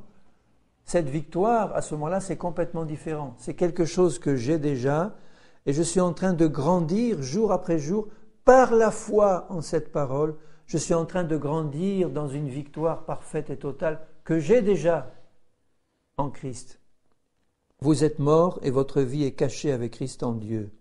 Speaker 1: cette victoire, à ce moment-là, c'est complètement différent. C'est quelque chose que j'ai déjà et je suis en train de grandir jour après jour par la foi en cette parole. Je suis en train de grandir dans une victoire parfaite et totale que j'ai déjà en Christ. Vous êtes morts et votre vie est cachée avec Christ en Dieu.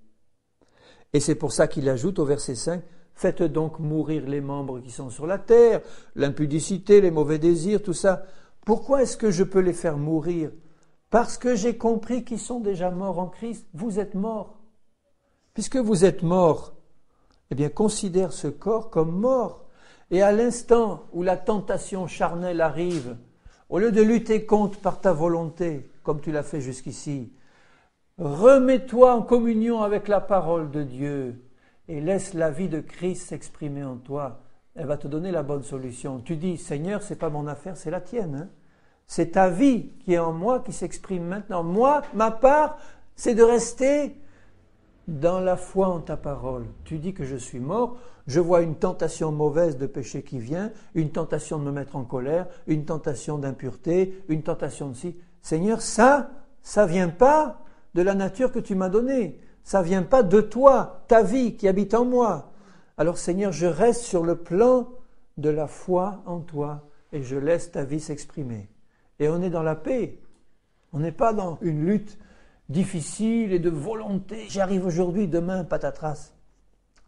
Speaker 1: Et c'est pour ça qu'il ajoute au verset 5, « Faites donc mourir les membres qui sont sur la terre, l'impudicité, les mauvais désirs, tout ça. Pourquoi est-ce que je peux les faire mourir? Parce que j'ai compris qu'ils sont déjà morts en Christ. Vous êtes morts. Puisque vous êtes morts, eh bien considère ce corps comme mort. Et à l'instant où la tentation charnelle arrive, au lieu de lutter contre par ta volonté, comme tu l'as fait jusqu'ici, remets-toi en communion avec la parole de Dieu et laisse la vie de Christ s'exprimer en toi. elle va te donner la bonne solution. Tu dis, Seigneur, c'est pas mon affaire, c'est la tienne. Hein. C'est ta vie qui est en moi, qui s'exprime maintenant. Moi, ma part, c'est de rester dans la foi en ta parole. Tu dis que je suis mort, je vois une tentation mauvaise de péché qui vient, une tentation de me mettre en colère, une tentation d'impureté, une tentation de ci. Seigneur, ça vient pas de la nature que tu m'as donnée. Ça vient pas de toi, ta vie qui habite en moi. Alors Seigneur, je reste sur le plan de la foi en toi et je laisse ta vie s'exprimer. Et on est dans la paix. On n'est pas dans une lutte difficile et de volonté. J'y arrive aujourd'hui, demain, patatras.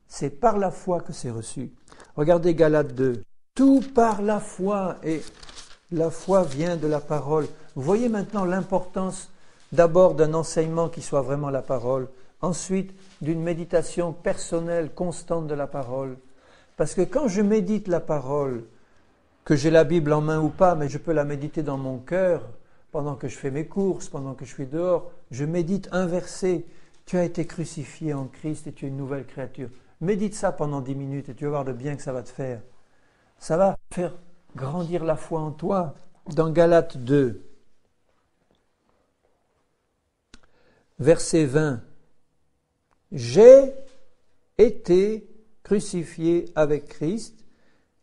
Speaker 1: C'est par la foi que c'est reçu. Regardez Galates 2. Tout par la foi, et la foi vient de la parole. Vous voyez maintenant l'importance d'abord d'un enseignement qui soit vraiment la parole, ensuite d'une méditation personnelle constante de la parole. Parce que quand je médite la parole, que j'ai la Bible en main ou pas, mais je peux la méditer dans mon cœur, pendant que je fais mes courses, pendant que je suis dehors, je médite un verset. Tu as été crucifié en Christ et tu es une nouvelle créature. Médite ça pendant 10 minutes et tu vas voir le bien que ça va te faire. Ça va faire grandir la foi en toi. Dans Galates 2, verset 20, « J'ai été crucifié avec Christ,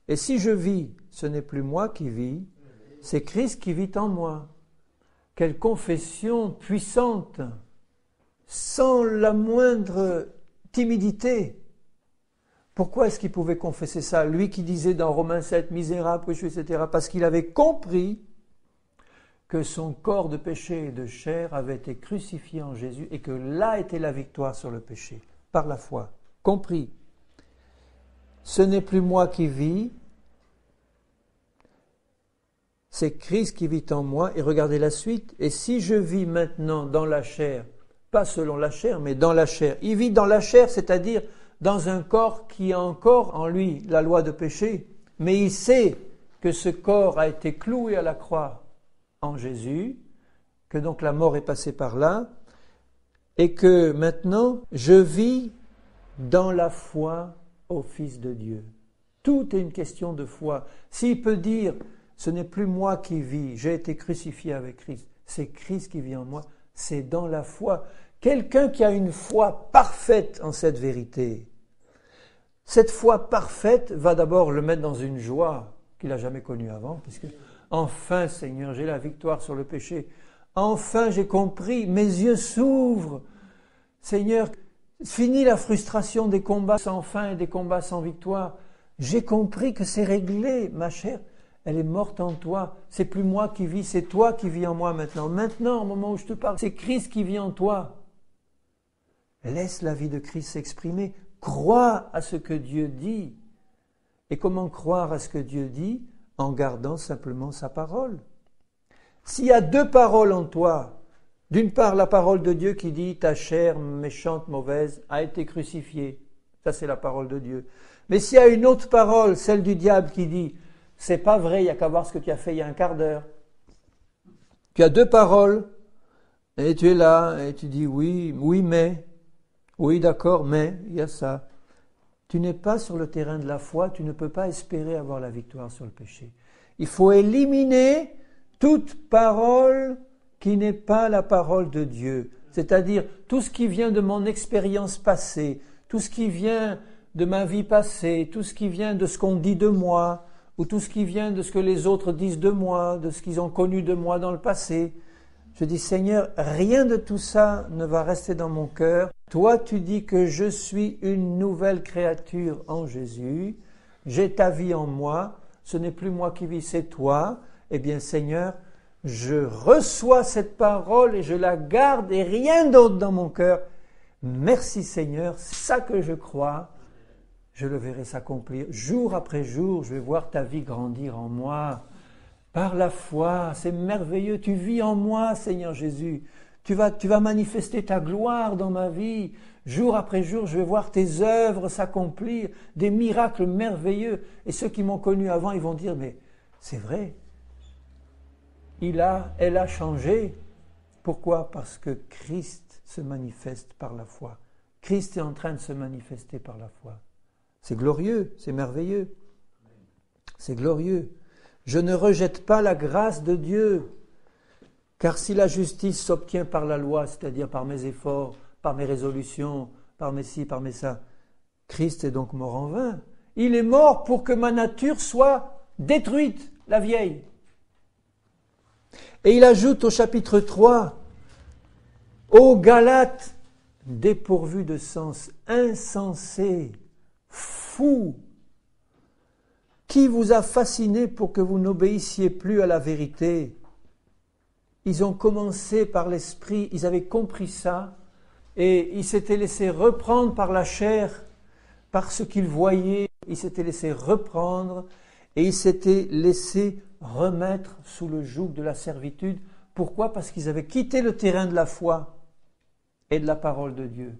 Speaker 1: et si je vis, ce n'est plus moi qui vis, c'est Christ qui vit en moi. » Quelle confession puissante, sans la moindre timidité. Pourquoi est-ce qu'il pouvait confesser ça? Lui qui disait dans Romains 7, misérable, péché, etc. Parce qu'il avait compris que son corps de péché et de chair avait été crucifié en Jésus et que là était la victoire sur le péché, par la foi. Compris. Ce n'est plus moi qui vis, c'est Christ qui vit en moi. Et regardez la suite. Et si je vis maintenant dans la chair, pas selon la chair, mais dans la chair. Il vit dans la chair, c'est-à-dire dans un corps qui a encore en lui la loi de péché. Mais il sait que ce corps a été cloué à la croix en Jésus, que donc la mort est passée par là, et que maintenant je vis dans la foi au Fils de Dieu. Tout est une question de foi. S'il peut dire, ce n'est plus moi qui vis, j'ai été crucifié avec Christ, c'est Christ qui vit en moi, c'est dans la foi. Quelqu'un qui a une foi parfaite en cette vérité, cette foi parfaite va d'abord le mettre dans une joie qu'il n'a jamais connue avant, puisque enfin Seigneur, j'ai la victoire sur le péché, enfin j'ai compris, mes yeux s'ouvrent, Seigneur, fini la frustration des combats sans fin et des combats sans victoire, j'ai compris que c'est réglé, ma chère, elle est morte en toi, c'est plus moi qui vis, c'est toi qui vis en moi maintenant. Maintenant, au moment où je te parle, c'est Christ qui vit en toi. Laisse la vie de Christ s'exprimer, crois à ce que Dieu dit. Et comment croire à ce que Dieu dit? En gardant simplement sa parole. S'il y a deux paroles en toi, d'une part la parole de Dieu qui dit ta chair méchante, mauvaise, a été crucifiée, ça c'est la parole de Dieu. Mais s'il y a une autre parole, celle du diable qui dit c'est pas vrai, il n'y a qu'à voir ce que tu as fait il y a un quart d'heure. Tu as deux paroles, et tu es là, et tu dis oui, mais, oui d'accord, mais, il y a ça. Tu n'es pas sur le terrain de la foi, tu ne peux pas espérer avoir la victoire sur le péché. Il faut éliminer toute parole qui n'est pas la parole de Dieu. C'est-à-dire tout ce qui vient de mon expérience passée, tout ce qui vient de ma vie passée, tout ce qui vient de ce qu'on dit de moi, ou tout ce qui vient de ce que les autres disent de moi, de ce qu'ils ont connu de moi dans le passé. Je dis, Seigneur, rien de tout ça ne va rester dans mon cœur. Toi, tu dis que je suis une nouvelle créature en Jésus. J'ai ta vie en moi. Ce n'est plus moi qui vis, c'est toi. Eh bien, Seigneur, je reçois cette parole et je la garde et rien d'autre dans mon cœur. Merci, Seigneur, c'est ça que je crois. Je le verrai s'accomplir. Jour après jour, je vais voir ta vie grandir en moi. Par la foi, c'est merveilleux. Tu vis en moi, Seigneur Jésus. Tu vas manifester ta gloire dans ma vie. Jour après jour, je vais voir tes œuvres s'accomplir, des miracles merveilleux. Et ceux qui m'ont connu avant, ils vont dire, mais c'est vrai. Elle a changé. Pourquoi? Parce que Christ se manifeste par la foi. Christ est en train de se manifester par la foi. C'est glorieux, c'est merveilleux. C'est glorieux. Je ne rejette pas la grâce de Dieu, car si la justice s'obtient par la loi, c'est-à-dire par mes efforts, par mes résolutions, par mes ci, par mes ça, Christ est donc mort en vain. Il est mort pour que ma nature soit détruite, la vieille. Et il ajoute au chapitre 3, ô Galates, dépourvus de sens, insensés, fous, qui vous a fasciné pour que vous n'obéissiez plus à la vérité? Ils ont commencé par l'esprit, ils avaient compris ça, et ils s'étaient laissés reprendre par la chair, par ce qu'ils voyaient, ils s'étaient laissés reprendre, et ils s'étaient laissés remettre sous le joug de la servitude. Pourquoi? Parce qu'ils avaient quitté le terrain de la foi et de la parole de Dieu.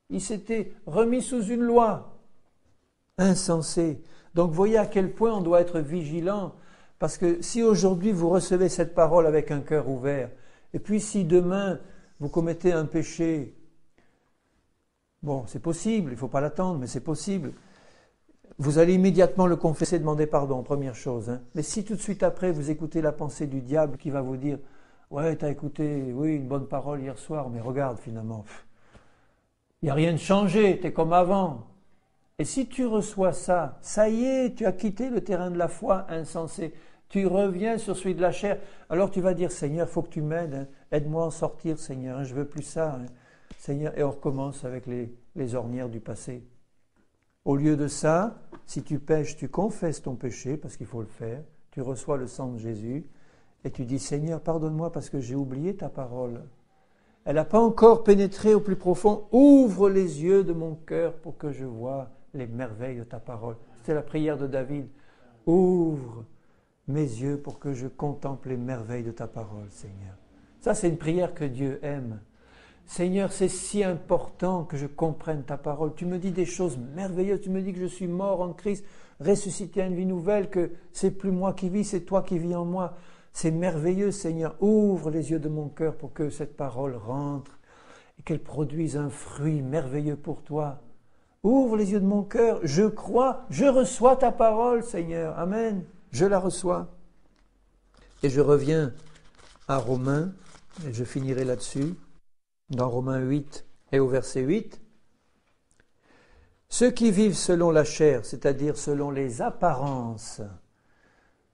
Speaker 1: Ils s'étaient remis sous une loi insensée. Donc voyez à quel point on doit être vigilant, parce que si aujourd'hui vous recevez cette parole avec un cœur ouvert, et puis si demain vous commettez un péché, bon, c'est possible, il ne faut pas l'attendre, mais c'est possible. Vous allez immédiatement le confesser, demander pardon, première chose. Mais si tout de suite après, vous écoutez la pensée du diable qui va vous dire « Ouais, tu as écouté, oui, une bonne parole hier soir, mais regarde finalement, il n'y a rien de changé, tu es comme avant. » Et si tu reçois ça, ça y est, tu as quitté le terrain de la foi insensé. Tu reviens sur celui de la chair. Alors tu vas dire « Seigneur, il faut que tu m'aides, aide-moi à en sortir, Seigneur, je ne veux plus ça. Seigneur. » Et on recommence avec les ornières du passé. Au lieu de ça, si tu pèches, tu confesses ton péché, parce qu'il faut le faire, tu reçois le sang de Jésus, et tu dis, Seigneur, pardonne-moi parce que j'ai oublié ta parole. Elle n'a pas encore pénétré au plus profond. Ouvre les yeux de mon cœur pour que je voie les merveilles de ta parole. C'était la prière de David. Ouvre mes yeux pour que je contemple les merveilles de ta parole, Seigneur. Ça, c'est une prière que Dieu aime. Seigneur, c'est si important que je comprenne ta parole. Tu me dis des choses merveilleuses. Tu me dis que je suis mort en Christ, ressuscité à une vie nouvelle, que c'est plus moi qui vis, c'est toi qui vis en moi. C'est merveilleux, Seigneur. Ouvre les yeux de mon cœur pour que cette parole rentre et qu'elle produise un fruit merveilleux pour toi. Ouvre les yeux de mon cœur. Je crois, je reçois ta parole, Seigneur. Amen. Je la reçois. Et je reviens à Romains, et je finirai là-dessus. Dans Romains 8 et au verset 8, ceux qui vivent selon la chair, c'est-à-dire selon les apparences,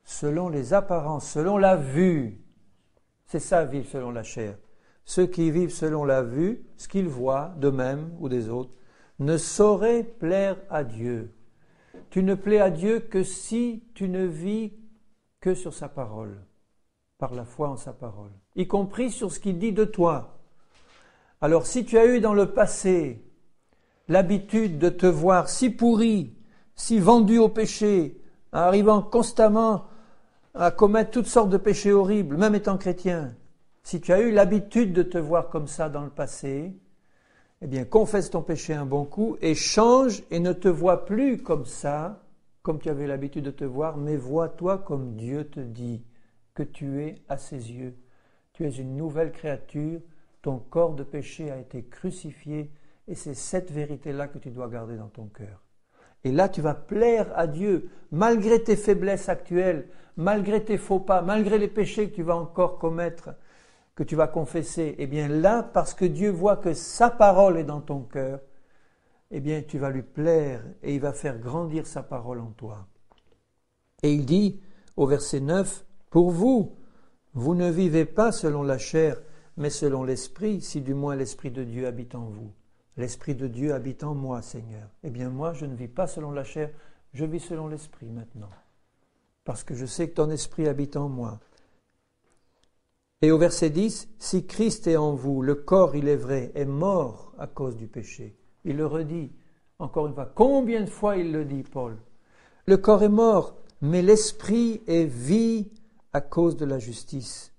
Speaker 1: selon la vue, c'est ça vivre selon la chair. Ceux qui vivent selon la vue, ce qu'ils voient d'eux-mêmes ou des autres, ne sauraient plaire à Dieu. Tu ne plais à Dieu que si tu ne vis que sur sa parole, par la foi en sa parole, y compris sur ce qu'il dit de toi. Alors si tu as eu dans le passé l'habitude de te voir si pourri, si vendu au péché, arrivant constamment à commettre toutes sortes de péchés horribles, même étant chrétien, si tu as eu l'habitude de te voir comme ça dans le passé, eh bien confesse ton péché un bon coup et change et ne te vois plus comme ça, comme tu avais l'habitude de te voir, mais vois-toi comme Dieu te dit que tu es à ses yeux. Tu es une nouvelle créature. Ton corps de péché a été crucifié et c'est cette vérité-là que tu dois garder dans ton cœur. Et là, tu vas plaire à Dieu, malgré tes faiblesses actuelles, malgré tes faux pas, malgré les péchés que tu vas encore commettre, que tu vas confesser. Eh bien là, parce que Dieu voit que sa parole est dans ton cœur, eh bien tu vas lui plaire et il va faire grandir sa parole en toi. Et il dit au verset 9, « Pour vous, vous ne vivez pas selon la chair, mais selon l'Esprit, si du moins l'Esprit de Dieu habite en vous. » L'Esprit de Dieu habite en moi, Seigneur. Eh bien moi, je ne vis pas selon la chair, je vis selon l'Esprit maintenant. Parce que je sais que ton Esprit habite en moi. Et au verset 10, « Si Christ est en vous, le corps, il est vrai, est mort à cause du péché. » Il le redit, encore une fois. Combien de fois il le dit, Paul? Le corps est mort, mais l'Esprit est vie à cause de la justice.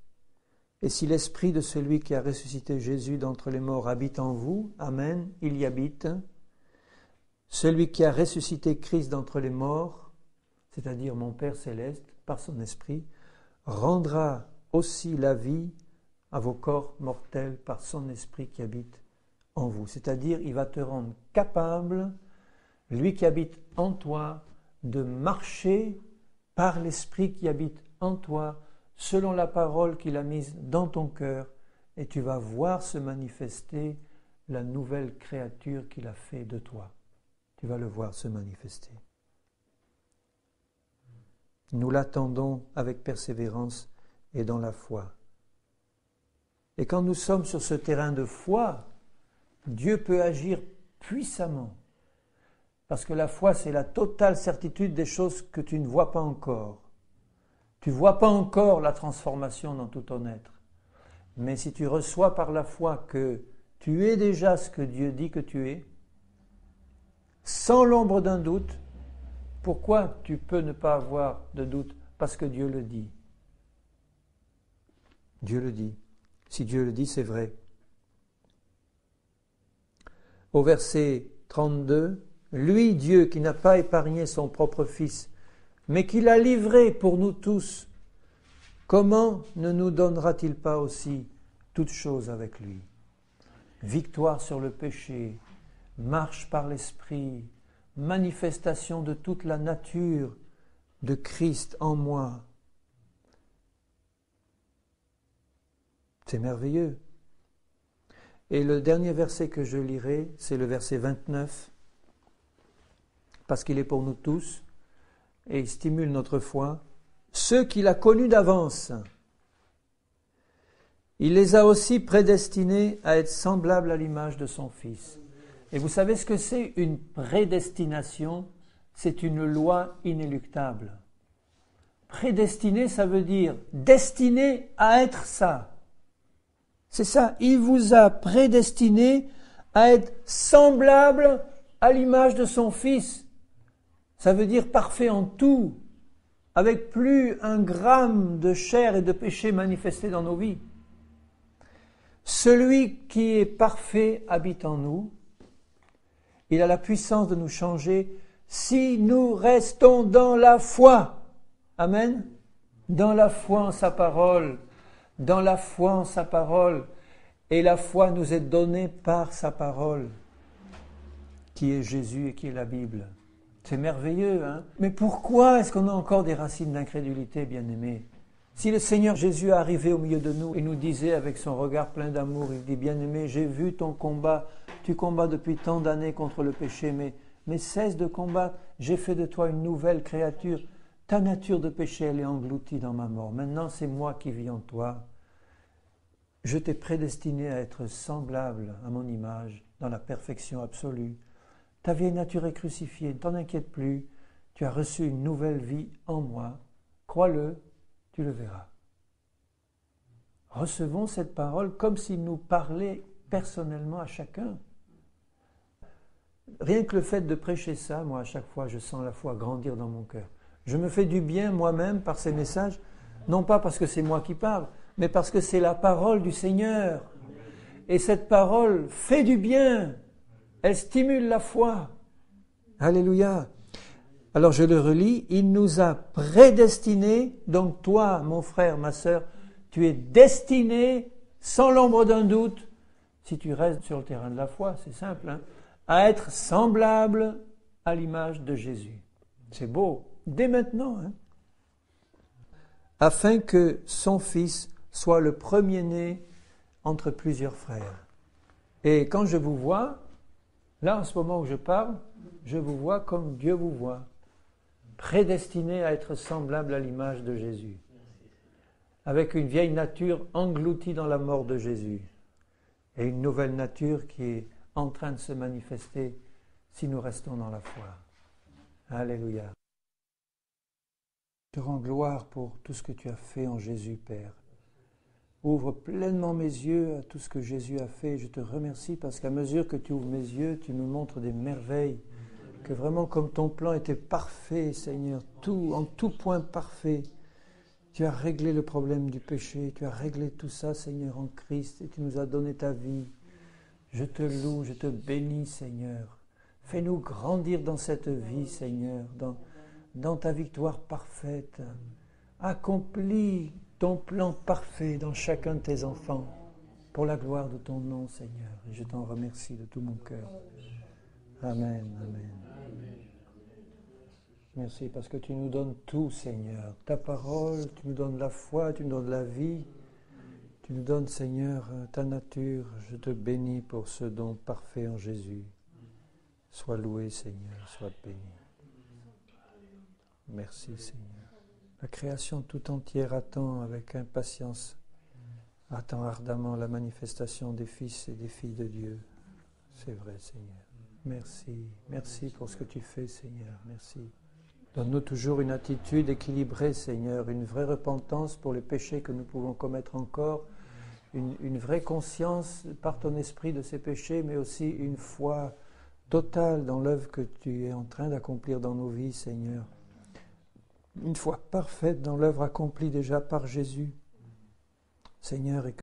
Speaker 1: Et si l'Esprit de celui qui a ressuscité Jésus d'entre les morts habite en vous, Amen, il y habite, celui qui a ressuscité Christ d'entre les morts, c'est-à-dire mon Père céleste, par son Esprit, rendra aussi la vie à vos corps mortels par son Esprit qui habite en vous. C'est-à-dire, il va te rendre capable, lui qui habite en toi, de marcher par l'Esprit qui habite en toi, selon la parole qu'il a mise dans ton cœur, et tu vas voir se manifester la nouvelle créature qu'il a fait de toi. Tu vas le voir se manifester. Nous l'attendons avec persévérance et dans la foi. Et quand nous sommes sur ce terrain de foi, Dieu peut agir puissamment. Parce que la foi, c'est la totale certitude des choses que tu ne vois pas encore. Tu ne vois pas encore la transformation dans tout ton être. Mais si tu reçois par la foi que tu es déjà ce que Dieu dit que tu es, sans l'ombre d'un doute, pourquoi tu peux ne pas avoir de doute? Parce que Dieu le dit. Dieu le dit. Si Dieu le dit, c'est vrai. Au verset 32, « Lui, Dieu, qui n'a pas épargné son propre Fils, mais qui l'a livré pour nous tous, comment ne nous donnera-t-il pas aussi toutes choses avec lui ?» Victoire sur le péché, marche par l'Esprit, manifestation de toute la nature de Christ en moi. C'est merveilleux. Et le dernier verset que je lirai, c'est le verset 29, parce qu'il est pour nous tous, et il stimule notre foi. Ceux qu'il a connus d'avance, il les a aussi prédestinés à être semblables à l'image de son Fils. Et vous savez ce que c'est une prédestination? C'est une loi inéluctable. Prédestiné, ça veut dire destiné à être ça. C'est ça, il vous a prédestiné à être semblable à l'image de son Fils. Ça veut dire parfait en tout, avec plus un gramme de chair et de péché manifesté dans nos vies. Celui qui est parfait habite en nous. Il a la puissance de nous changer si nous restons dans la foi. Amen. Dans la foi en sa parole. Dans la foi en sa parole. Et la foi nous est donnée par sa parole, qui est Jésus et qui est la Bible. C'est merveilleux, hein? Mais pourquoi est-ce qu'on a encore des racines d'incrédulité, bien-aimés? Si le Seigneur Jésus est arrivé au milieu de nous et nous disait avec son regard plein d'amour, il dit, bien-aimé, j'ai vu ton combat, tu combats depuis tant d'années contre le péché, mais cesse de combattre, j'ai fait de toi une nouvelle créature. Ta nature de péché, elle est engloutie dans ma mort. Maintenant, c'est moi qui vis en toi. Je t'ai prédestiné à être semblable à mon image, dans la perfection absolue. Ta vieille nature est crucifiée, ne t'en inquiète plus. Tu as reçu une nouvelle vie en moi. Crois-le, tu le verras. Recevons cette parole comme s'il nous parlait personnellement à chacun. Rien que le fait de prêcher ça, moi, à chaque fois, je sens la foi grandir dans mon cœur. Je me fais du bien moi-même par ces messages, non pas parce que c'est moi qui parle, mais parce que c'est la parole du Seigneur. Et cette parole fait du bien. Elle stimule la foi. Alléluia. Alors je le relis. Il nous a prédestinés. Donc toi, mon frère, ma sœur, tu es destiné, sans l'ombre d'un doute, si tu restes sur le terrain de la foi, c'est simple, hein, à être semblable à l'image de Jésus. C'est beau. Dès maintenant. Hein. Afin que son Fils soit le premier-né entre plusieurs frères. Et quand je vous vois, là en ce moment où je parle, je vous vois comme Dieu vous voit, prédestiné à être semblable à l'image de Jésus, avec une vieille nature engloutie dans la mort de Jésus, et une nouvelle nature qui est en train de se manifester si nous restons dans la foi. Alléluia. Je te rends gloire pour tout ce que tu as fait en Jésus, Père. Ouvre pleinement mes yeux à tout ce que Jésus a fait. Je te remercie parce qu'à mesure que tu ouvres mes yeux, tu me montres des merveilles. Que vraiment comme ton plan était parfait, Seigneur, tout, en tout point parfait. Tu as réglé le problème du péché. Tu as réglé tout ça, Seigneur, en Christ. Et tu nous as donné ta vie. Je te loue, je te bénis, Seigneur. Fais-nous grandir dans cette vie, Seigneur, dans ta victoire parfaite. Accomplis ton plan parfait dans chacun de tes enfants, pour la gloire de ton nom, Seigneur. Et je t'en remercie de tout mon cœur. Amen, amen. Merci parce que tu nous donnes tout, Seigneur. Ta parole, tu nous donnes la foi, tu nous donnes la vie. Tu nous donnes, Seigneur, ta nature. Je te bénis pour ce don parfait en Jésus. Sois loué, Seigneur, sois béni. Merci, Seigneur. La création tout entière attend avec impatience, attend ardemment la manifestation des fils et des filles de Dieu. C'est vrai, Seigneur. Merci. Merci pour ce que tu fais, Seigneur. Merci. Donne-nous toujours une attitude équilibrée, Seigneur, une vraie repentance pour les péchés que nous pouvons commettre encore, une vraie conscience par ton esprit de ces péchés, mais aussi une foi totale dans l'œuvre que tu es en train d'accomplir dans nos vies, Seigneur. Une foi parfaite dans l'œuvre accomplie déjà par Jésus, Seigneur, et